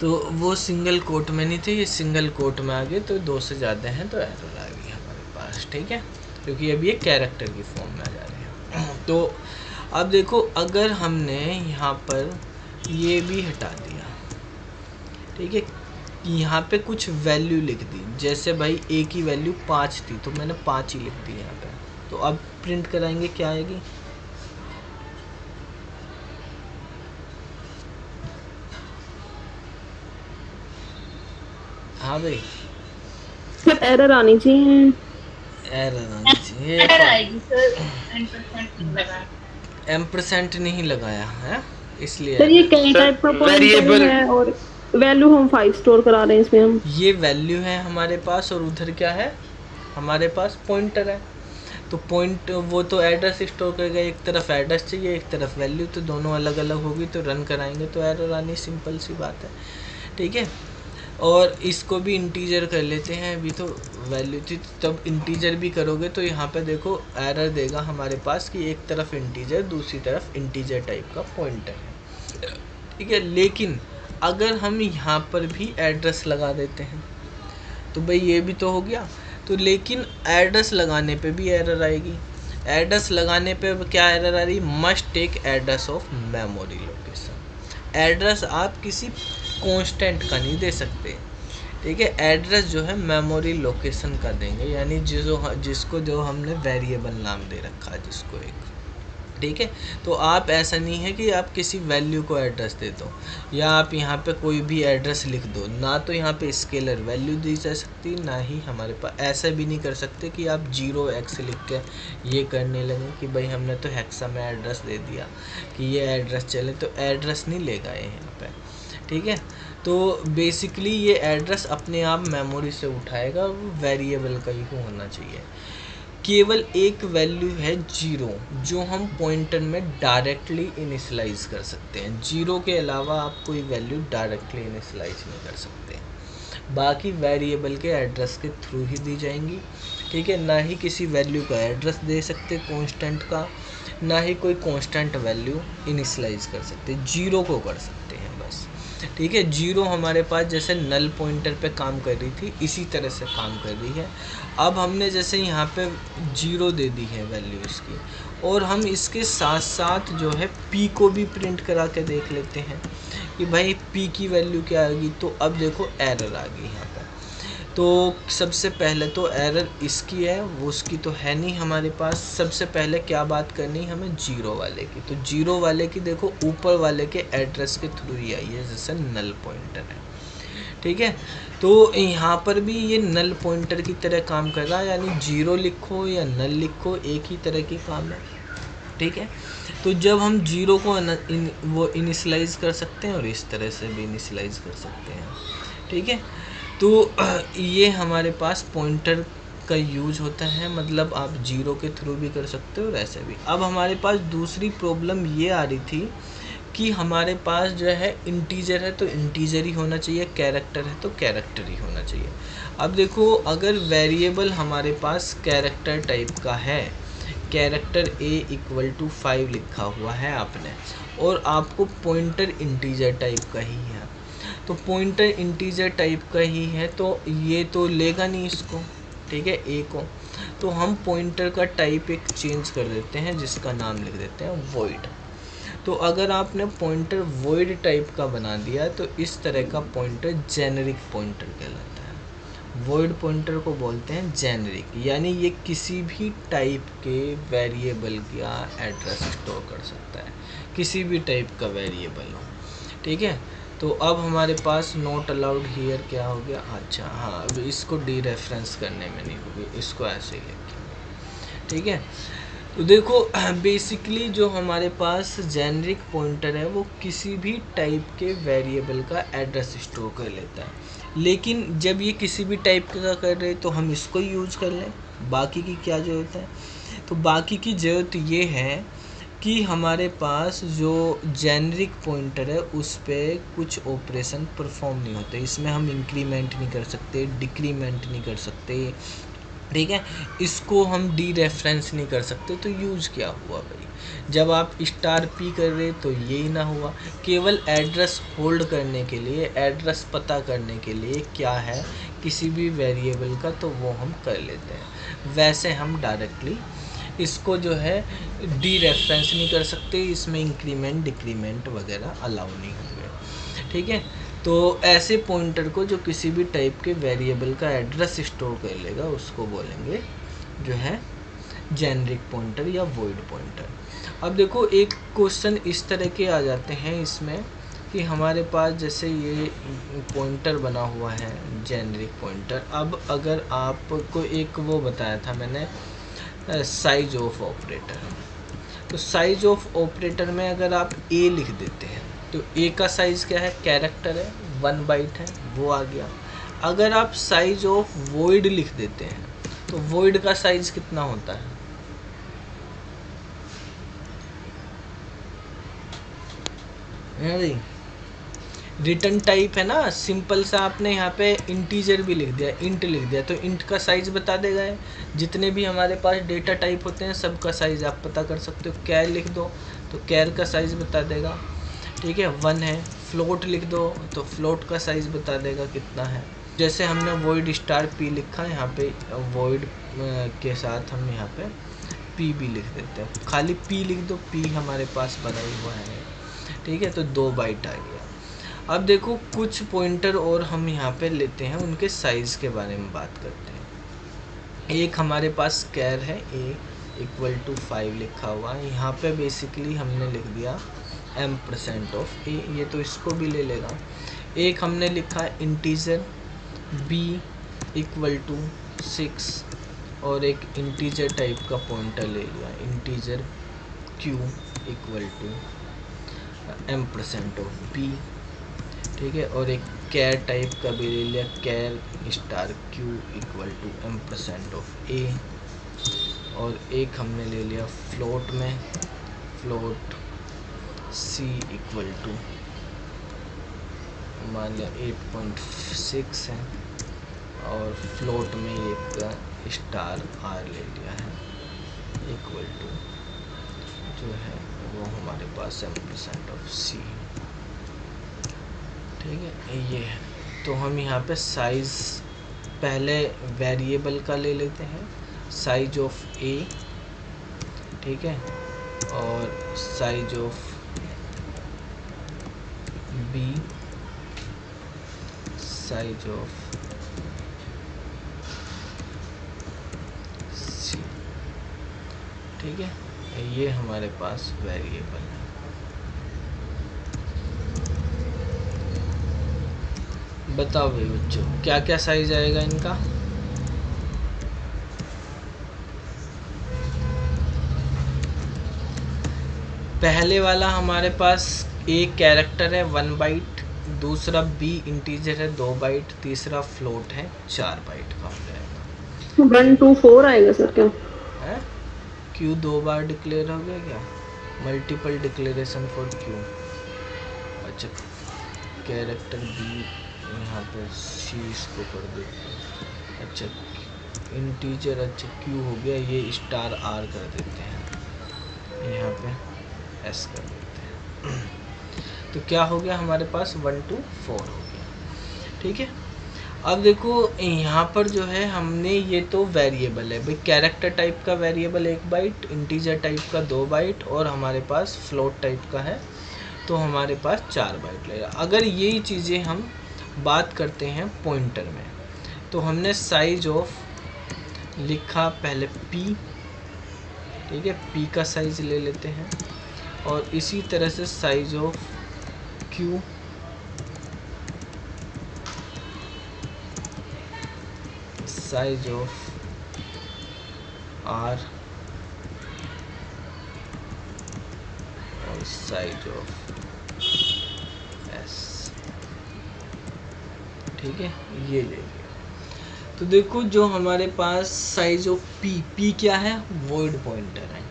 तो वो सिंगल कोट में नहीं थे, ये सिंगल कोट में आ गए, तो 2 से ज़्यादा हैं तो एरर आ गई हमारे पास। ठीक है, क्योंकि अब ये कैरेक्टर की फॉर्म में आ जा रही है। तो अब देखो, अगर हमने यहाँ पर ये भी हटा दिया, ठीक है, यहाँ पे कुछ वैल्यू लिख दी, जैसे भाई a की वैल्यू 5 थी तो मैंने 5 ही लिख दी यहाँ पे। तो अब प्रिंट कराएंगे, क्या आएगी? हाँ भाई, सर एरर आनी चाहिए। एरर आनी चाहिए। एरर आएगी सर, %नहीं लगाया। एम्परसेंट नहीं लगाया है, इसलिए सर ये कई सर, टाइप का variable- पॉइंटर है और वैल्यू हम 5 स्टोर करा रहे हैं इसमें हम। ये वैल्यू है हमारे पास, और उधर क्या है हमारे पास? पॉइंटर है। तो पॉइंट वो तो एड्रेस स्टोर करेगा, एक तरफ एड्रेस चाहिए एक तरफ वैल्यू, तो दोनों अलग अलग होगी, तो रन कराएंगे तो एरर आनी सिंपल सी बात है। ठीक है, और इसको भी इंटीजर कर लेते हैं। अभी तो वैल्यू थी, तब इंटीजर भी करोगे तो यहाँ पे देखो एरर देगा हमारे पास कि एक तरफ इंटीजर दूसरी तरफ इंटीजर टाइप का पॉइंटर है। ठीक है, लेकिन अगर हम यहाँ पर भी एड्रेस लगा देते हैं तो भाई ये भी तो हो गया। तो लेकिन एड्रेस लगाने पे भी एरर आएगी। एड्रेस लगाने पे क्या एरर आ रही? Must take address of memory location. Address आप किसी कांस्टेंट का नहीं दे सकते। ठीक है, एड्रेस जो है मेमोरी लोकेशन का देंगे, यानी जिसको जो हमने वेरिएबल नाम दे रखा है जिसको एक। ठीक है, तो आप ऐसा नहीं है कि आप किसी वैल्यू को एड्रेस दे दो या आप यहाँ पे कोई भी एड्रेस लिख दो, ना तो यहाँ पे स्केलर वैल्यू दी जा सकती, ना ही हमारे पास ऐसा भी नहीं कर सकते कि आप 0x लिख के ये करने लगे कि भाई हमने तो हेक्सा में एड्रेस दे दिया कि ये एड्रेस चले, तो एड्रेस नहीं लेगा ये यहाँ पे। ठीक है, तो बेसिकली ये एड्रेस अपने आप मेमोरी से उठाएगा, वो वेरिएबल का ही होना चाहिए। केवल एक वैल्यू है 0 जो हम पॉइंटर में डायरेक्टली इनिशियलाइज कर सकते हैं। 0 के अलावा आप कोई वैल्यू डायरेक्टली इनिशियलाइज नहीं कर सकते, बाकी वेरिएबल के एड्रेस के थ्रू ही दी जाएंगी। ठीक है, ना ही किसी वैल्यू का एड्रेस दे सकते कांस्टेंट का, ना ही कोई कांस्टेंट वैल्यू इनिशियलाइज कर सकते, 0 को कर सकते हैं बस। ठीक है, 0 हमारे पास जैसे नल पॉइंटर पे काम कर रही थी इसी तरह से काम कर रही है। अब हमने जैसे यहाँ पे 0 दे दी है वैल्यू इसकी, और हम इसके साथ साथ जो है p को भी प्रिंट करा के देख लेते हैं कि भाई p की वैल्यू क्या आएगी। तो अब देखो एरर आ गई यहाँ पे। तो सबसे पहले तो एरर इसकी है, वो उसकी तो है नहीं हमारे पास। सबसे पहले क्या बात करनी है हमें? 0 वाले की। तो 0 वाले की देखो ऊपर वाले के एड्रेस के थ्रू ही आई है, जैसे नल पॉइंटर है। ठीक है, तो यहाँ पर भी ये नल पॉइंटर की तरह काम कर रहा है, यानी 0 लिखो या नल लिखो एक ही तरह की काम है। ठीक है, तो जब हम 0 को वो इनिशियलाइज कर सकते हैं और इस तरह से भी इनिशियलाइज कर सकते हैं। ठीक है, तो ये हमारे पास पॉइंटर का यूज होता है, मतलब आप 0 के थ्रू भी कर सकते हो और ऐसे भी। अब हमारे पास दूसरी प्रॉब्लम ये आ रही थी कि हमारे पास जो है इंटीजर है तो इंटीजर ही होना चाहिए, कैरेक्टर है तो कैरेक्टर ही होना चाहिए। अब देखो, अगर वेरिएबल हमारे पास कैरेक्टर टाइप का है, कैरेक्टर a = 5 लिखा हुआ है आपने, और आपको पॉइंटर इंटीजर टाइप का ही है, तो पॉइंटर इंटीजर टाइप का ही है तो ये तो लेगा नहीं इसको। ठीक है, a को, तो हम पॉइंटर का टाइप एक चेंज कर देते हैं जिसका नाम लिख देते हैं वॉइड। तो अगर आपने पॉइंटर वॉइड टाइप का बना दिया तो इस तरह का पॉइंटर जेनेरिक पॉइंटर कहलाता है। वॉइड पॉइंटर को बोलते हैं जेनेरिक, यानी ये किसी भी टाइप के वेरिएबल का एड्रेस स्टोर कर सकता है, किसी भी टाइप का वेरिएबल हो। ठीक है, तो अब हमारे पास नॉट अलाउड हियर क्या हो गया? अच्छा हाँ, अब इसको डी रेफरेंस करने में नहीं होगी, इसको ऐसे ही लिखेंगे। ठीक है, तो देखो बेसिकली जो हमारे पास जेनरिक पॉइंटर है वो किसी भी टाइप के वेरिएबल का एड्रेस स्टोर कर लेता है, लेकिन जब ये किसी भी टाइप का कर रहे तो हम इसको यूज कर लें, बाकी की क्या ज़रूरत है। तो बाकी की ज़रूरत ये है कि हमारे पास जो जेनरिक पॉइंटर है उस पर कुछ ऑपरेशन परफॉर्म नहीं होते, इसमें हम इंक्रीमेंट नहीं कर सकते, डिक्रीमेंट नहीं कर सकते, ठीक है, इसको हम डी रेफरेंस नहीं कर सकते। तो यूज क्या हुआ भाई, जब आप स्टार पी कर रहे तो यही ना हुआ, केवल एड्रेस होल्ड करने के लिए, एड्रेस पता करने के लिए क्या है किसी भी वेरिएबल का, तो वो हम कर लेते हैं। वैसे हम डायरेक्टली इसको जो है डी रेफरेंस नहीं कर सकते, इसमें इंक्रीमेंट डिक्रीमेंट वगैरह अलाउ नहीं होंगे, ठीक है। तो ऐसे पॉइंटर को जो किसी भी टाइप के वेरिएबल का एड्रेस स्टोर कर लेगा उसको बोलेंगे जो है जेनरिक पॉइंटर या वॉइड पॉइंटर। अब देखो एक क्वेश्चन इस तरह के आ जाते हैं इसमें कि हमारे पास जैसे ये पॉइंटर बना हुआ है जेनरिक पॉइंटर, अब अगर आपको एक वो बताया था मैंने साइज ऑफ ऑपरेटर, तो साइज ऑफ ऑपरेटर में अगर आप ए लिख देते हैं तो ए का साइज़ क्या है, कैरेक्टर है, 1 बाइट है, वो आ गया। अगर आप साइज ऑफ वॉइड लिख देते हैं तो वॉइड का साइज कितना होता है, रिटर्न टाइप है ना, सिंपल सा आपने यहाँ पे इंटीजर भी लिख दिया, इंट लिख दिया, तो इंट का साइज़ बता देगा है। जितने भी हमारे पास डेटा टाइप होते हैं सबका साइज़ आप पता कर सकते हो। कैर लिख दो तो कैर का साइज़ बता देगा, ठीक है, 1 है। फ्लोट लिख दो तो फ्लोट का साइज़ बता देगा कितना है। जैसे हमने वॉइड स्टार पी लिखा, यहाँ पे वॉइड के साथ हम यहाँ पे पी भी लिख देते हैं, खाली पी लिख दो, पी हमारे पास बना ही हुआ है, ठीक है, तो 2 बाइट आ गया। अब देखो कुछ पॉइंटर और हम यहाँ पे लेते हैं, उनके साइज़ के बारे में बात करते हैं। एक हमारे पास कैर है a = 5 लिखा हुआ है, यहाँ पे बेसिकली हमने लिख दिया m% ऑफ a, ये तो इसको भी ले लेगा। एक हमने लिखा इंटीजर b = 6 और एक इंटीजर टाइप का पॉइंटर ले लिया integer q = m% of b, ठीक है, और एक कैर टाइप का भी ले लिया char star q = m% of a, और एक हमने ले लिया फ्लोट में फ्लोट c = मान लिया 8.6 है, और फ्लोट में एक स्टार r ले लिया है इक्वल टू जो है वो हमारे पास m% ऑफ c, ठीक है, ये है। तो हम यहाँ पे साइज़ पहले वेरिएबल का ले लेते हैं, साइज ऑफ a, ठीक है, और size of b, size of c, ठीक है, ये हमारे पास वेरिएबल है। बताओ भाई बच्चों क्या क्या साइज आएगा इनका, पहले वाला हमारे पास एक कैरेक्टर है 1 बाइट, दूसरा b इंटीजर है 2 बाइट, तीसरा फ्लोट है 4 बाइट का हो जाएगा। 1 2 4 आएगा सर क्या है, q 2 बार डिक्लेयर हो गया क्या, मल्टीपल डिक्लेरेशन फॉर q। अच्छा कैरेक्टर b यहाँ पर c इसको कर देते हैं, अच्छा इंटीजर, अच्छा q हो गया, ये स्टार r कर देते हैं, यहाँ पे s कर देते हैं। तो क्या हो गया हमारे पास 1 2 4 हो गया, ठीक है। अब देखो यहाँ पर जो है हमने ये तो वेरिएबल है भाई, कैरेक्टर टाइप का वेरिएबल 1 बाइट, इंटीजर टाइप का 2 बाइट, और हमारे पास फ्लोट टाइप का है तो हमारे पास 4 बाइट लगेगा। अगर यही चीज़ें हम बात करते हैं पॉइंटर में, तो हमने साइज ऑफ लिखा पहले p, ठीक है, p का साइज ले लेते हैं, और इसी तरह से size of q, size of r, size of S, ठीक है, ये ले लिया। तो देखो जो हमारे पास साइज ऑफ पी क्या है, वॉइड पॉइंटर है,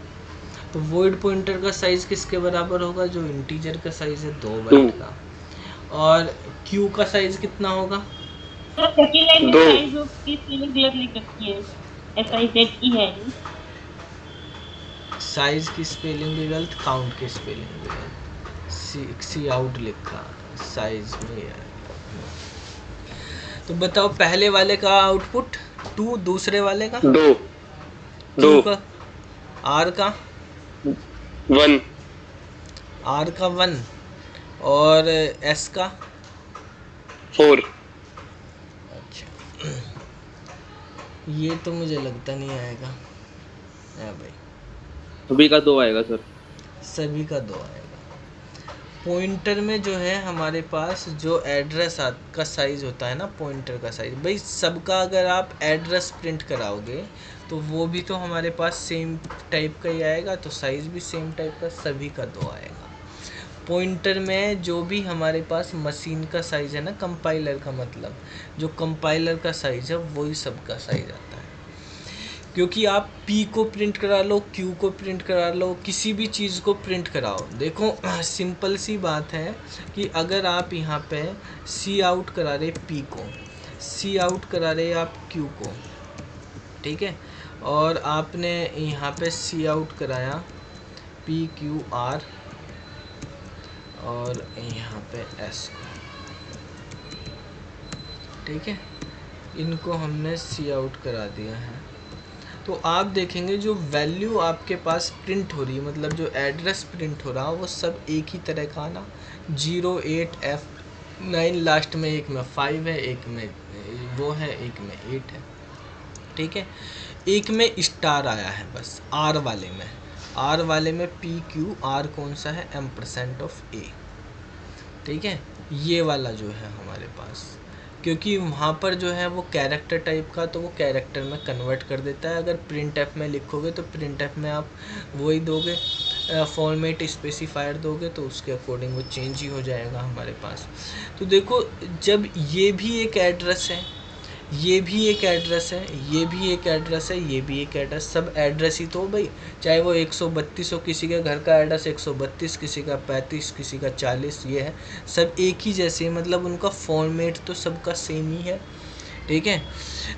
तो वॉइड पॉइंटर का साइज किसके बराबर होगा, जो इंटीजर का साइज है 2 बाइट का, और क्यू का साइज कितना होगा, सर सेकंड लाइन में साइज ऑफ की स्पेलिंग गलत लिख रखी है, SIZE है नहीं। साइज की स्पेलिंग भी गलत, काउंट की स्पेलिंग भी गलत, सी आउट लिखा, साइज में है। तो बताओ पहले वाले का आउटपुट 2, दूसरे वाले का 2, क्यू का, आर का 1, आर का 1, और एस का 4। अच्छा ये तो मुझे लगता नहीं आएगा। भाई सभी का 2 आएगा सर। सभी का 2 आएगा। पॉइंटर में जो है हमारे पास जो एड्रेस का साइज़ होता है ना, पॉइंटर का साइज़, भाई सबका अगर आप एड्रेस प्रिंट कराओगे तो वो भी तो हमारे पास सेम टाइप का ही आएगा, तो साइज़ भी सेम टाइप का, सभी का 2 आएगा। पॉइंटर में जो भी हमारे पास मशीन का साइज़ है ना, कंपाइलर का मतलब जो कंपाइलर का साइज़ है वही सबका साइज़ आता है। क्योंकि आप P को प्रिंट करा लो, Q को प्रिंट करा लो, किसी भी चीज़ को प्रिंट कराओ, देखो सिंपल सी बात है कि अगर आप यहाँ पे C आउट करा रहे P को, C आउट करा रहे आप Q को, ठीक है, और आपने यहाँ पे C आउट कराया P Q R और यहाँ पे S को, ठीक है, इनको हमने C आउट करा दिया है। तो आप देखेंगे जो वैल्यू आपके पास प्रिंट हो रही है, मतलब जो एड्रेस प्रिंट हो रहा है वो सब एक ही तरह का ना, 08F9 लास्ट में, एक में 5 है, एक में वो है, एक में 8 है, ठीक है, एक में स्टार आया है बस आर वाले में PQR कौन सा है, M% A, ठीक है, ये वाला जो है हमारे पास, क्योंकि वहाँ पर जो है वो कैरेक्टर टाइप का, तो वो कैरेक्टर में कन्वर्ट कर देता है। अगर प्रिंट एफ में लिखोगे तो प्रिंट एफ में आप वही दोगे, फॉर्मेट स्पेसिफायर दोगे, तो उसके अकॉर्डिंग वो चेंज ही हो जाएगा हमारे पास। तो देखो जब ये भी एक एड्रेस है, ये भी एक एड्रेस है, ये भी एक एड्रेस है, ये भी एक एड्रेस, सब एड्रेस ही तो भाई, चाहे वो 132 हो, किसी के घर का एड्रेस 132, किसी का 35, किसी का 40, ये है सब एक ही जैसे, मतलब उनका फॉर्मेट तो सबका सेम ही है, ठीक है।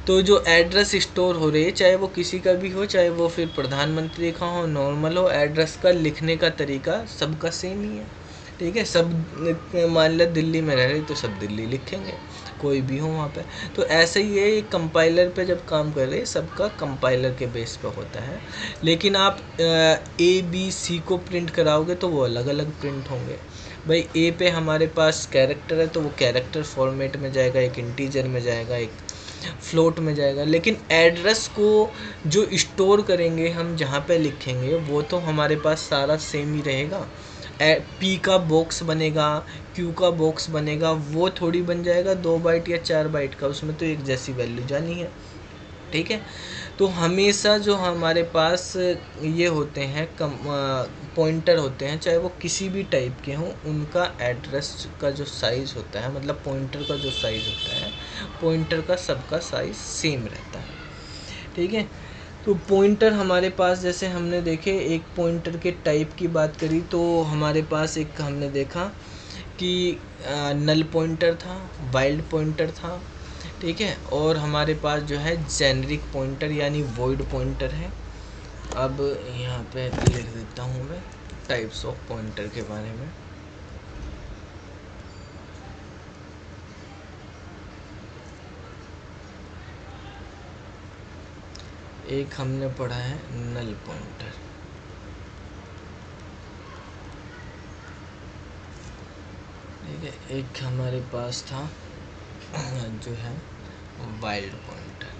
तो जो एड्रेस स्टोर हो रही है, चाहे वो किसी का भी हो, चाहे वो फिर प्रधानमंत्री का हो, नॉर्मल हो, एड्रेस का लिखने का तरीका सबका सेम ही है, ठीक है। सब मान लो दिल्ली में रह रहे तो सब दिल्ली लिखेंगे, कोई भी हो वहाँ पे। तो ऐसे ही है, कंपाइलर पे जब काम कर रहे सबका कंपाइलर के बेस पे होता है। लेकिन आप ABC को प्रिंट कराओगे तो वो अलग अलग प्रिंट होंगे। भाई A पे हमारे पास कैरेक्टर है तो वो कैरेक्टर फॉर्मेट में जाएगा, एक इंटीजर में जाएगा, एक फ्लोट में जाएगा। लेकिन एड्रेस को जो स्टोर करेंगे हम, जहाँ पे लिखेंगे, वो तो हमारे पास सारा सेम ही रहेगा। P का बॉक्स बनेगा, Q का बॉक्स बनेगा, वो थोड़ी बन जाएगा 2 बाइट या 4 बाइट का, उसमें तो एक जैसी वैल्यू जानी है, ठीक है। तो हमेशा जो हमारे पास ये होते हैं पॉइंटर होते हैं, चाहे वो किसी भी टाइप के हों, उनका एड्रेस का जो साइज़ होता है, मतलब पॉइंटर का जो साइज़ होता है, पॉइंटर का सबका साइज़ सेम रहता है, ठीक है। तो पॉइंटर हमारे पास, जैसे हमने देखे एक पॉइंटर के टाइप की बात करी, तो हमारे पास एक हमने देखा कि नल पॉइंटर था, वाइल्ड पॉइंटर था, ठीक है, और हमारे पास जो है जेनरिक पॉइंटर यानी वॉइड पॉइंटर है। अब यहाँ पे लिख देता हूँ मैं टाइप्स ऑफ पॉइंटर के बारे में। एक हमने पढ़ा है नल पॉइंटर, ठीक है, एक हमारे पास था जो है वाइल्ड पॉइंटर,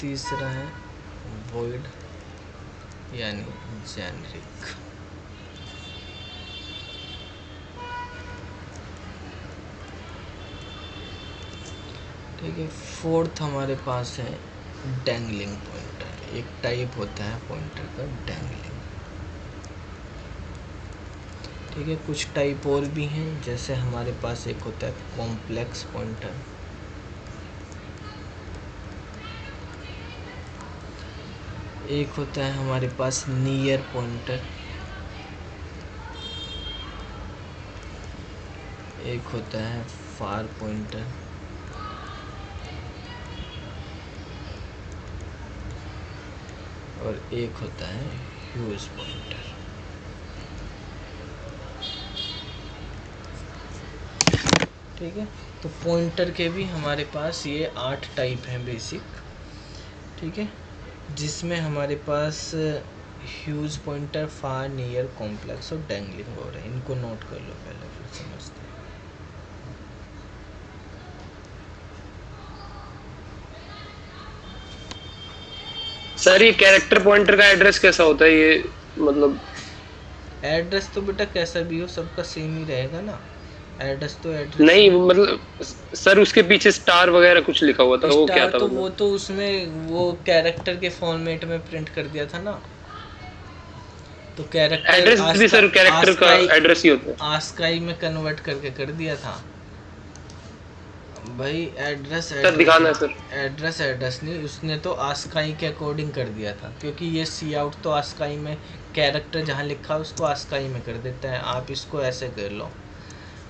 तीसरा है वॉइड यानी जेनरिक, ठीक है। फोर्थ हमारे पास है डैंगलिंग पॉइंटर, एक टाइप होता है पॉइंटर का डैंगलिंग। ठीक है, कुछ टाइप और भी हैं, जैसे हमारे पास एक होता है कॉम्प्लेक्स पॉइंटर, एक होता है हमारे पास नियर पॉइंटर, एक होता है फार पॉइंटर, और एक होता है ह्यूज पॉइंटर। ठीक है, तो पॉइंटर के भी हमारे पास ये 8 टाइप हैं बेसिक। ठीक है, जिसमें हमारे पास ह्यूज पॉइंटर, फार, नियर, कॉम्प्लेक्स और डैंगलिंग हो रहे हैं। इनको नोट कर लो पहले, फिर समझते हैं। सर ये कैरेक्टर पॉइंटर का एड्रेस कैसा होता है ये, मतलब? एड्रेस तो बेटा कैसा भी हो सबका सेम ही रहेगा ना। एड्रेस तो एड्रेस नहीं मतलब सर उसके पीछे स्टार वगैरह कुछ लिखा हुआ था, वो क्या था? तो मतलब वो तो उसमें वो कैरेक्टर के फॉर्मेट में प्रिंट कर दिया था ना। तो कैरेक्टर एड्रेस भी सर कैरेक्टर का एड्रेस ही होता है। आस्काई में कन्वर्ट करके कर दिया था भाई। एड्रेस सर दिखाना है सर। एड्रेस नहीं, उसने तो आस्काई के अकॉर्डिंग कर दिया था, क्योंकि ये सी आउट तो आस्काई में कैरेक्टर जहाँ लिखा है उसको आस्काई में कर देता है। आप इसको ऐसे कर लो,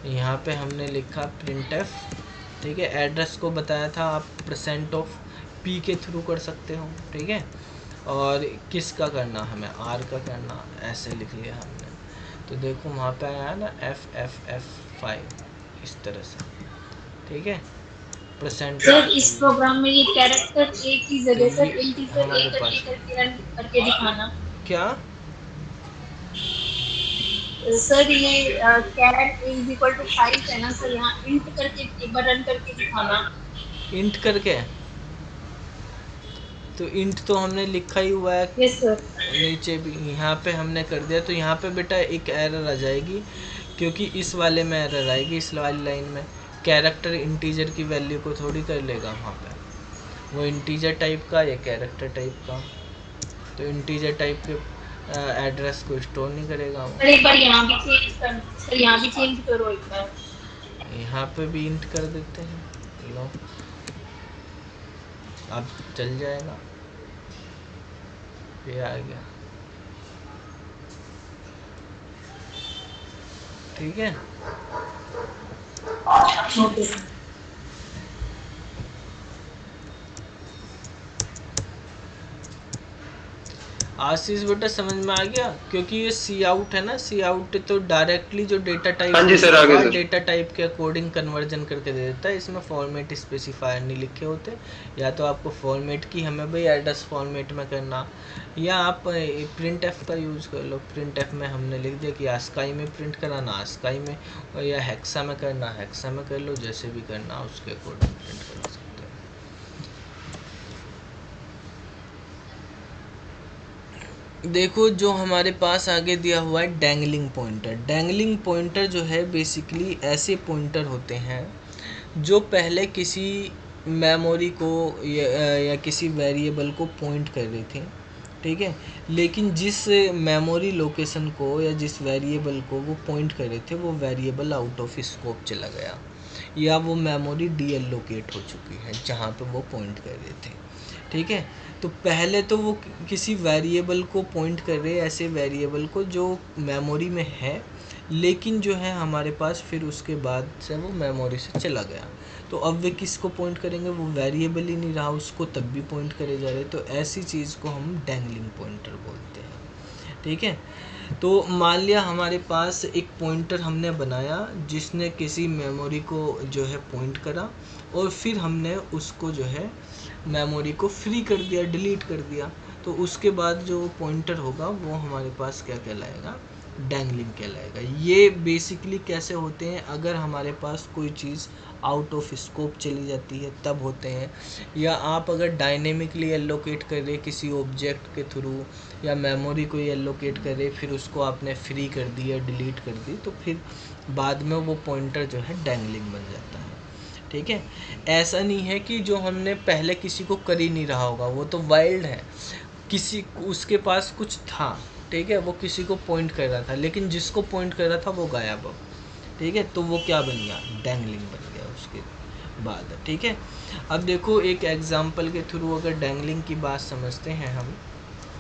यहाँ पे हमने लिखा प्रिंट एफ। ठीक है, एड्रेस को बताया था आप %p के थ्रू कर सकते हो। ठीक है, और किसका करना, हमें r का करना, ऐसे लिख लिया हमने। तो देखो वहाँ पे आया ना FFF5 इस तरह से। ठीक है, % सर इस प्रोग्राम में ये कैरेक्टर एक ही जगह सर ये इंटीजर एक हमारे करके पास रन करके दिखाना। क्या सर ये कैरेट इज इक्वल टू 5 है ना सर, यहाँ इंट करके एक बार रन करके दिखाना। इंट करके, तो इंट तो हमने लिखा ही हुआ है यस सर। नीचे भी, यहाँ पे हमने कर दिया। तो यहाँ पे बेटा एक एरर आ जाएगी, क्योंकि इस वाले में एरर आएगी, इस वाली लाइन में। कैरेक्टर इंटीजर की वैल्यू को थोड़ी कर लेगा वहाँ पे, वो इंटीजर टाइप का या कैरेक्टर टाइप का, तो इंटीजर टाइप के एड्रेस को स्टोर नहीं करेगा वो। एक बार यहाँ भी चेंज कर सर, यहाँ भी चेंज करो एक बार। यहाँ पे भी इंट कर देते हैं, लो अब चल जाएगा। ये आ गया। ठीक है, आशीष बेटा समझ में आ गया? क्योंकि ये सी आउट है ना, सी आउट तो डायरेक्टली जो डेटा टाइप हाँ जी सर, आ गया सर। डेटा टाइप के अकॉर्डिंग कन्वर्जन करके दे देता है। इसमें फॉर्मेट स्पेसिफायर नहीं लिखे होते। या तो आपको फॉर्मेट की हमें भाई एड्रेस फॉर्मेट में करना, या आप प्रिंट एफ का यूज़ कर लो। प्रिंट एफ में हमने लिख दिया कि आस्काई में प्रिंट कराना आस्काई में, या हेक्सा में करना हेक्सा में कर लो, जैसे भी करना उसके अकॉर्डिंग प्रिंट कर सकते हो। देखो जो हमारे पास आगे दिया हुआ है डैंगलिंग पॉइंटर। डैंगलिंग पॉइंटर जो है बेसिकली ऐसे पॉइंटर होते हैं जो पहले किसी मेमोरी को या किसी वेरिएबल को पॉइंट कर रही थी। ठीक है, लेकिन जिस मेमोरी लोकेशन को या जिस वेरिएबल को वो पॉइंट कर रहे थे वो वेरिएबल आउट ऑफ स्कोप चला गया, या वो मेमोरी डीएलोकेट हो चुकी है जहाँ पे वो पॉइंट कर रहे थे। ठीक है, तो पहले तो वो किसी वेरिएबल को पॉइंट कर रहे हैं, ऐसे वेरिएबल को जो मेमोरी में है, लेकिन जो है हमारे पास फिर उसके बाद से वो मेमोरी से चला गया। तो अब वे किसको पॉइंट करेंगे, वो वेरिएबल ही नहीं रहा, उसको तब भी पॉइंट करे जा रहे। तो ऐसी चीज़ को हम डैंगलिंग पॉइंटर बोलते हैं। ठीक है, तो मान लिया हमारे पास एक पॉइंटर हमने बनाया जिसने किसी मेमोरी को जो है पॉइंट करा, और फिर हमने उसको जो है मेमोरी को फ्री कर दिया, डिलीट कर दिया। तो उसके बाद जो पॉइंटर होगा वो हमारे पास क्या कहलाएगा, डैंगलिंग कहलाएगा। ये बेसिकली कैसे होते हैं, अगर हमारे पास कोई चीज़ आउट ऑफ स्कोप चली जाती है तब होते हैं, या आप अगर डायनेमिकली एलोकेट कर रहे किसी ऑब्जेक्ट के थ्रू, या मेमोरी को एलोकेट कर रहे फिर उसको आपने फ्री कर दिया, डिलीट कर दी, तो फिर बाद में वो पॉइंटर जो है डैंगलिंग बन जाता है। ठीक है, ऐसा नहीं है कि जो हमने पहले किसी को कर ही नहीं रहा होगा, वो तो वाइल्ड है। किसी उसके पास कुछ था, ठीक है, वो किसी को पॉइंट कर रहा था, लेकिन जिसको पॉइंट कर रहा था वो गायब हो, ठीक है, तो वो क्या बन गया, डैंगलिंग बन गया उसके बाद, ठीक है। अब देखो एक एग्जांपल के थ्रू अगर डैंगलिंग की बात समझते हैं हम,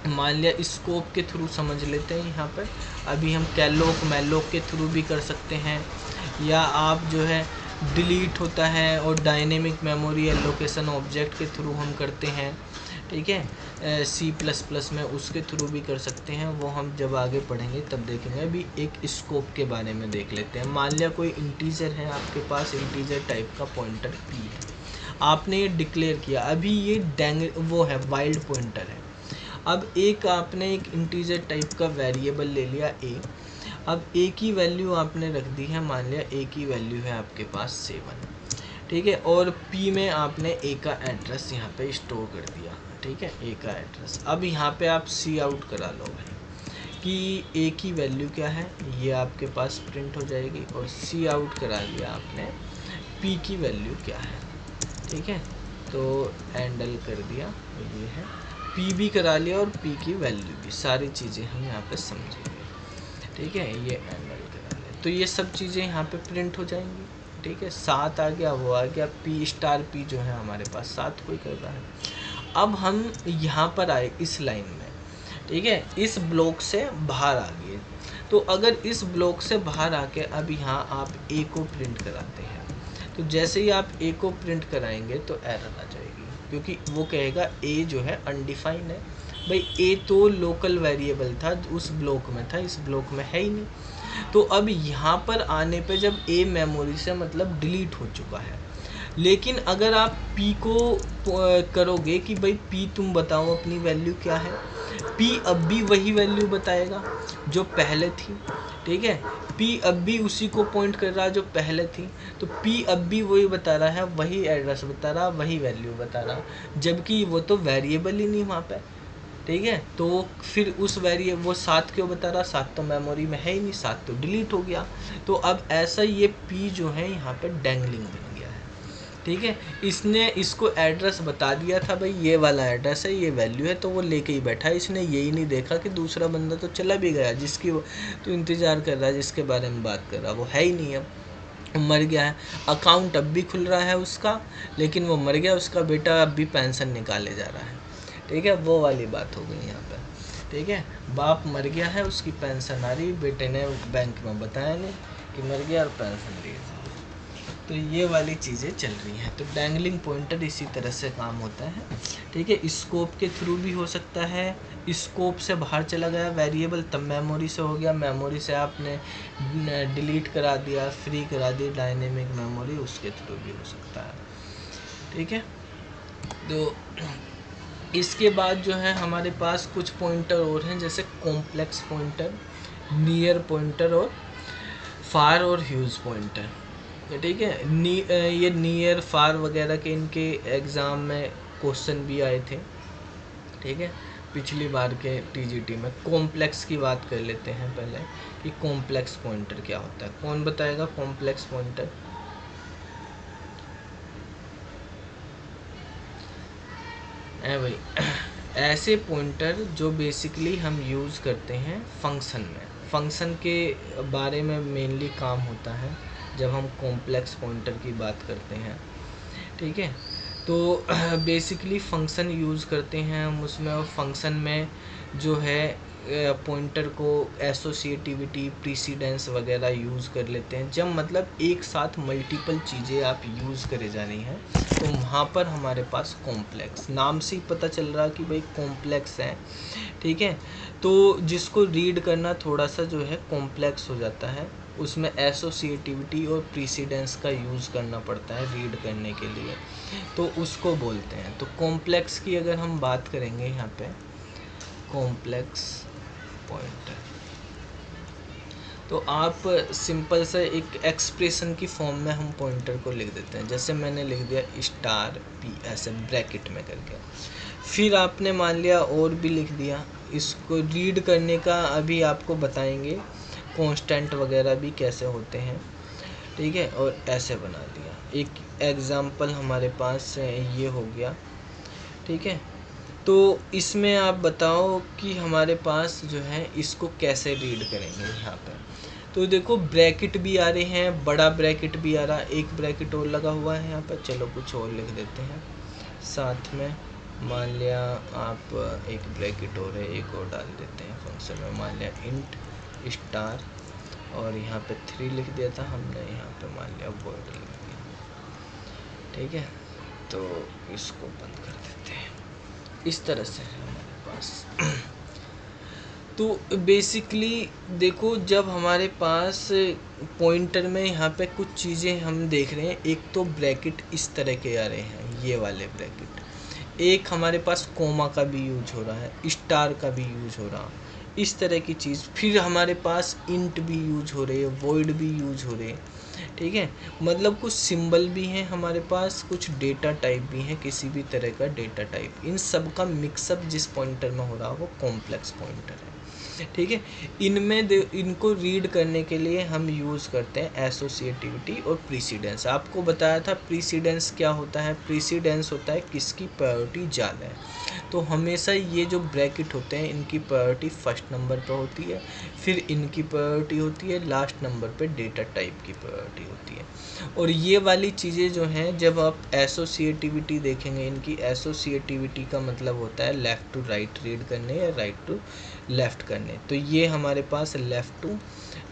मान लिया स्कोप के थ्रू समझ लेते हैं यहाँ पर। अभी हम कैलोक मैलोक के थ्रू भी कर सकते हैं, या आप जो है डिलीट होता है और डायनेमिक मेमोरी एलोकेशन ऑब्जेक्ट के थ्रू हम करते हैं, ठीक है, C++ में उसके थ्रू भी कर सकते हैं, वो हम जब आगे पढ़ेंगे तब देखेंगे। अभी एक स्कोप के बारे में देख लेते हैं। मान लिया कोई इंटीजर है आपके पास, इंटीजर टाइप का पॉइंटर p है, आपने ये डिक्लेयर किया, अभी ये वो है वाइल्ड पॉइंटर है। अब एक आपने एक इंटीजर टाइप का वेरिएबल ले लिया a, अब a की वैल्यू आपने रख दी है, मान लिया a की वैल्यू है आपके पास 7, ठीक है, और p में आपने a का एड्रेस यहाँ पे स्टोर कर दिया, ठीक है, a का एड्रेस। अब यहाँ पे आप सी आउट करा लो भाई कि a की वैल्यू क्या है, ये आपके पास प्रिंट हो जाएगी, और सी आउट करा लिया आपने p की वैल्यू क्या है, ठीक है, तो एंडल कर दिया, ये है p भी करा लिया और p की वैल्यू भी, सारी चीज़ें हम यहाँ पे समझेंगे, ठीक है, ये एंडल करा लिया, तो ये सब चीज़ें यहाँ पे प्रिंट हो जाएंगी, ठीक है। 7 आ गया, वो आ गया, p जो है हमारे पास 7 कोई कर रहा है। अब हम यहाँ पर आए इस लाइन में, ठीक है, इस ब्लॉक से बाहर आ गए, तो अगर इस ब्लॉक से बाहर आके अब यहाँ आप a को प्रिंट कराते हैं, तो जैसे ही आप a को प्रिंट कराएंगे तो एरर आ जाएगी, क्योंकि वो कहेगा a जो है अनडिफाइंड है। भाई a तो लोकल वेरिएबल था, उस ब्लॉक में था, इस ब्लॉक में है ही नहीं। तो अब यहाँ पर आने पे जब a मेमोरी से मतलब डिलीट हो चुका है, लेकिन अगर आप p को करोगे कि भाई p तुम बताओ अपनी वैल्यू क्या है, p अब भी वही वैल्यू बताएगा जो पहले थी, ठीक है, p अब भी उसी को पॉइंट कर रहा है जो पहले थी, तो p अब भी वही बता रहा है, वही एड्रेस बता रहा, वही वैल्यू बता रहा, जबकि वो तो वेरिएबल ही नहीं वहाँ पे, ठीक है। तो फिर उस वेरिएबल वो 7 क्यों बता रहा, 7 तो मेमोरी में है ही नहीं, 7 तो डिलीट हो गया। तो अब ऐसा ये p जो है यहाँ पे डैंगलिंग बन गया है, ठीक है। इसने इसको एड्रेस बता दिया था, भाई ये वाला एड्रेस है, ये वैल्यू है, तो वो लेके ही बैठा है, इसने यही नहीं देखा कि दूसरा बंदा तो चला भी गया, जिसकी तो इंतज़ार कर रहा है, जिसके बारे में बात कर रहा है, वो है ही नहीं, अब मर गया है। अकाउंट अब भी खुल रहा है उसका, लेकिन वो मर गया, उसका बेटा अब भी पेंशन निकाले जा रहा है, ठीक है, वो वाली बात हो गई यहाँ पर, ठीक है। बाप मर गया है, उसकी पेंशन आ रही, बेटे ने बैंक में बताया नहीं कि मर गया और पेंशन दी, तो ये वाली चीज़ें चल रही हैं। तो डैंगलिंग पॉइंटर इसी तरह से काम होता है, ठीक है। स्कोप के थ्रू भी हो सकता है, स्कोप से बाहर चला गया वेरिएबल, तब मेमोरी से हो गया, मेमोरी से आपने डिलीट करा दिया, फ्री करा दी डायनेमिक मेमोरी, उसके थ्रू भी हो सकता है, ठीक है। तो इसके बाद जो है हमारे पास कुछ पॉइंटर और हैं, जैसे कॉम्प्लेक्स पॉइंटर, नियर पॉइंटर और फार और ह्यूज पॉइंटर, ठीक है। ये नियर फार वगैरह के इनके एग्ज़ाम में क्वेश्चन भी आए थे, ठीक है, पिछली बार के टीजीटी में। कॉम्प्लेक्स की बात कर लेते हैं पहले कि कॉम्प्लेक्स पॉइंटर क्या होता है, कौन बताएगा कॉम्प्लेक्स पॉइंटर? भाई ऐसे पॉइंटर जो बेसिकली हम यूज़ करते हैं फंक्शन में, फंक्शन के बारे में मेनली काम होता है जब हम कॉम्प्लेक्स पॉइंटर की बात करते हैं, ठीक है। तो बेसिकली फंक्शन यूज़ करते हैं हम उसमें, और फंक्शन में जो है पॉइंटर को एसोसिएटिविटी, प्रीसीडेंस वगैरह यूज़ कर लेते हैं। जब मतलब एक साथ मल्टीपल चीज़ें आप यूज़ करे जा रही हैं, तो वहाँ पर हमारे पास कॉम्प्लेक्स, नाम से ही पता चल रहा कि भाई कॉम्प्लेक्स है, ठीक है। तो जिसको रीड करना थोड़ा सा जो है कॉम्प्लेक्स हो जाता है, उसमें एसोसिएटिविटी और प्रीसीडेंस का यूज़ करना पड़ता है रीड करने के लिए, तो उसको बोलते हैं। तो कॉम्प्लेक्स की अगर हम बात करेंगे यहाँ पे, कॉम्प्लेक्स पॉइंटर, तो आप सिंपल से एक एक्सप्रेशन की फॉर्म में हम पॉइंटर को लिख देते हैं, जैसे मैंने लिख दिया स्टार p ऐसे ब्रैकेट में करके, फिर आपने मान लिया और भी लिख दिया। इसको रीड करने का अभी आपको बताएंगे कांस्टेंट वगैरह भी कैसे होते हैं, ठीक है, और ऐसे बना दिया। एक एग्जांपल हमारे पास ये हो गया, ठीक है। तो इसमें आप बताओ कि हमारे पास जो है इसको कैसे रीड करेंगे यहाँ पे। तो देखो ब्रैकेट भी आ रहे हैं, बड़ा ब्रैकेट भी आ रहा है, एक ब्रैकेट और लगा हुआ है यहाँ पर। चलो कुछ और लिख देते हैं साथ में, मान लिया आप एक ब्रैकेट और है, एक और डाल देते हैं फंक्शन में, मान लिया इंट स्टार, और यहाँ पे 3 लिख दिया था हमने, यहाँ पे मान लिया वर्ड लिख दिया। ठीक है, तो इसको बंद कर देते हैं। इस तरह से है हमारे पास। तो बेसिकली देखो, जब हमारे पास पॉइंटर में यहाँ पे कुछ चीज़ें हम देख रहे हैं, एक तो ब्रैकेट इस तरह के आ रहे हैं, ये वाले ब्रैकेट, एक हमारे पास कोमा का भी यूज हो रहा है, स्टार का भी यूज हो रहा है, इस तरह की चीज़। फिर हमारे पास इंट भी यूज हो रही है, वॉइड भी यूज हो रहे हैं। ठीक है, मतलब कुछ सिंबल भी हैं हमारे पास, कुछ डेटा टाइप भी हैं, किसी भी तरह का डेटा टाइप। इन सब का मिक्सअप जिस पॉइंटर में हो रहा है वो कॉम्प्लेक्स पॉइंटर है। ठीक है, इनमें इनको रीड करने के लिए हम यूज़ करते हैं एसोसिएटिविटी और प्रीसीडेंस। आपको बताया था प्रीसीडेंस क्या होता है। प्रीसीडेंस होता है किसकी प्रायोरिटी ज़्यादा है। तो हमेशा ये जो ब्रैकेट होते हैं इनकी प्रायोरिटी फर्स्ट नंबर पर होती है, फिर इनकी प्रायोरिटी होती है लास्ट नंबर पे डेटा टाइप की प्रायोरिटी होती है। और ये वाली चीज़ें जो हैं, जब आप एसोसिएटिविटी देखेंगे, इनकी एसोसिएटिविटी का मतलब होता है लेफ़्ट टू राइट रीड करने या राइट टू लेफ़्ट करने। तो ये हमारे पास लेफ़्ट टू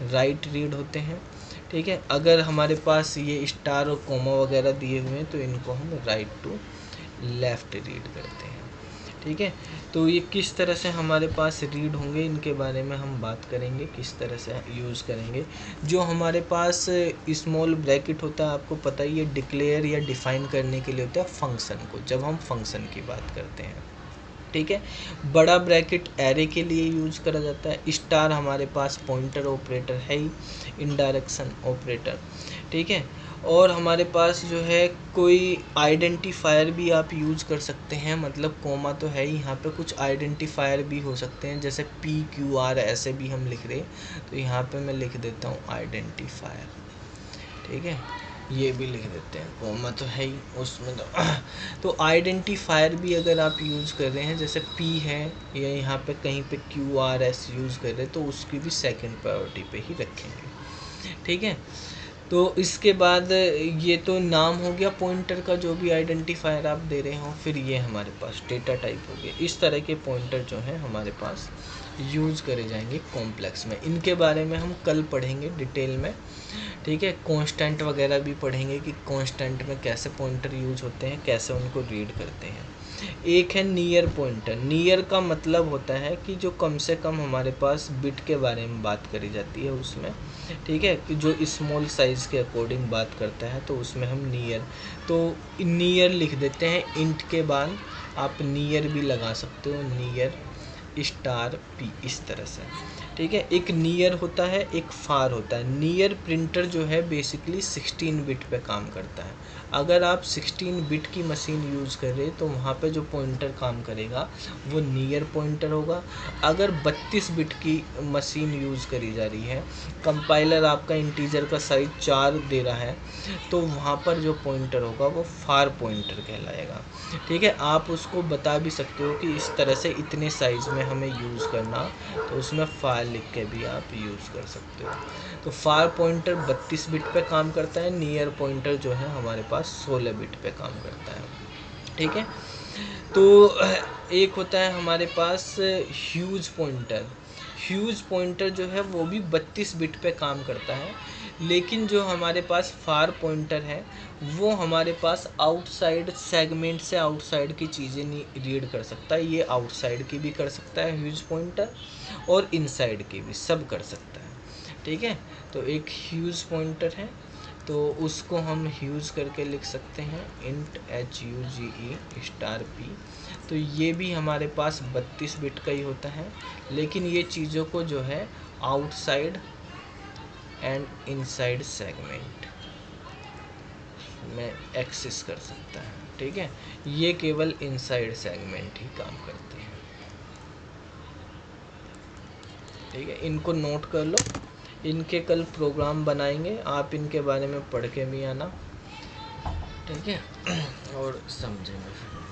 राइट रीड होते हैं। ठीक है, अगर हमारे पास ये स्टार और कोमा वगैरह दिए हुए हैं तो इनको हम राइट टू लेफ़्ट रीड करते हैं। ठीक है, तो ये किस तरह से हमारे पास रीड होंगे इनके बारे में हम बात करेंगे, किस तरह से यूज़ करेंगे। जो हमारे पास स्मॉल ब्रैकेट होता है, आपको पता ही है, डिक्लेयर या डिफ़ाइन करने के लिए होता है फंक्शन को, जब हम फंक्शन की बात करते हैं। ठीक है, बड़ा ब्रैकेट एरे के लिए यूज करा जाता है। स्टार हमारे पास पॉइंटर ऑपरेटर है ही, इनडायरेक्शन ऑपरेटर। ठीक है, और हमारे पास जो है कोई आइडेंटिफायर भी आप यूज कर सकते हैं, मतलब कोमा तो है ही, यहाँ पे कुछ आइडेंटिफायर भी हो सकते हैं, जैसे PQR ऐसे भी हम लिख रहे हैं, तो यहाँ पे मैं लिख देता हूँ आइडेंटिफायर। ठीक है, ये भी लिख देते हैं, कोमा तो है ही उसमें। तो आइडेंटिफायर भी अगर आप यूज़ कर रहे हैं, जैसे P है या यहाँ पे कहीं पे QRS यूज़ कर रहे हैं, तो उसकी भी सेकंड प्रायोरिटी पे ही रखेंगे। ठीक है, तो इसके बाद ये तो नाम हो गया पॉइंटर का, जो भी आइडेंटिफायर आप दे रहे हो। फिर ये हमारे पास डेटा टाइप हो गया। इस तरह के पॉइंटर जो हैं हमारे पास यूज़ करे जाएंगे कॉम्प्लेक्स में। इनके बारे में हम कल पढ़ेंगे डिटेल में। ठीक है, कांस्टेंट वगैरह भी पढ़ेंगे कि कांस्टेंट में कैसे पॉइंटर यूज होते हैं, कैसे उनको रीड करते हैं। एक है नियर पॉइंटर। नियर का मतलब होता है कि जो कम से कम हमारे पास बिट के बारे में बात करी जाती है उसमें। ठीक है, कि जो स्मॉल साइज़ के अकॉर्डिंग बात करता है, तो उसमें हम नियर, तो नियर लिख देते हैं। इंट के बाद आप नियर भी लगा सकते हो, नियर स्टार P, इस तरह से। ठीक है, एक नियर होता है, एक फार होता है। नियर प्रिंटर जो है बेसिकली 16 बिट पे काम करता है। अगर आप 16 बिट की मशीन यूज़ कर रहे तो वहाँ पे जो पॉइंटर काम करेगा वो नियर पॉइंटर होगा। अगर 32 बिट की मशीन यूज़ करी जा रही है, कंपाइलर आपका इंटीजर का साइज 4 दे रहा है, तो वहाँ पर जो पॉइंटर होगा वो फार पॉइंटर कहलाएगा। ठीक है, आप उसको बता भी सकते हो कि इस तरह से इतने साइज़ में हमें यूज़ करना, तो उसमें फार लिख के भी आप यूज़ कर सकते हो। तो फार पॉइंटर 32 बिट पे काम करता है, नियर पॉइंटर जो है हमारे पास 16 बिट पे काम करता है। ठीक है, तो एक होता है हमारे पास ह्यूज पॉइंटर। ह्यूज पॉइंटर जो है वो भी 32 बिट पे काम करता है, लेकिन जो हमारे पास फार पॉइंटर है वो हमारे पास आउटसाइड सेगमेंट से आउटसाइड की चीज़ें नहीं रीड कर सकता है। ये आउटसाइड की भी कर सकता है ह्यूज पॉइंटर, और इनसाइड की भी, सब कर सकता है। ठीक है, तो एक ह्यूज पॉइंटर है, तो उसको हम ह्यूज करके लिख सकते हैं, इंट HUGE स्टार P। तो ये भी हमारे पास 32 बिट का ही होता है, लेकिन ये चीज़ों को जो है आउटसाइड एंड इनसाइड सेगमेंट में एक्सेस कर सकता है। ठीक है, ये केवल इनसाइड सेगमेंट ही काम करते हैं। ठीक है, इनको नोट कर लो, इनके कल प्रोग्राम बनाएंगे, आप इनके बारे में पढ़ के भी आना। ठीक है, और समझेंगे फिर उनको।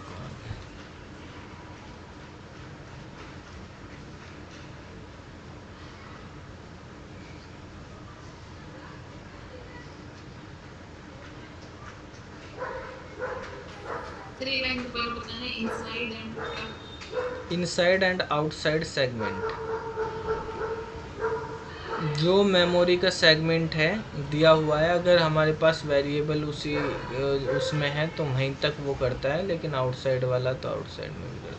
आखिरी लाइन दोबारा बताना, inside and inside and outside segment. जो मेमोरी का सेगमेंट है दिया हुआ है, अगर हमारे पास वेरिएबल उसी उसमें है तो वहीं तक वो करता है, लेकिन आउटसाइड वाला तो आउटसाइड में भी करता है।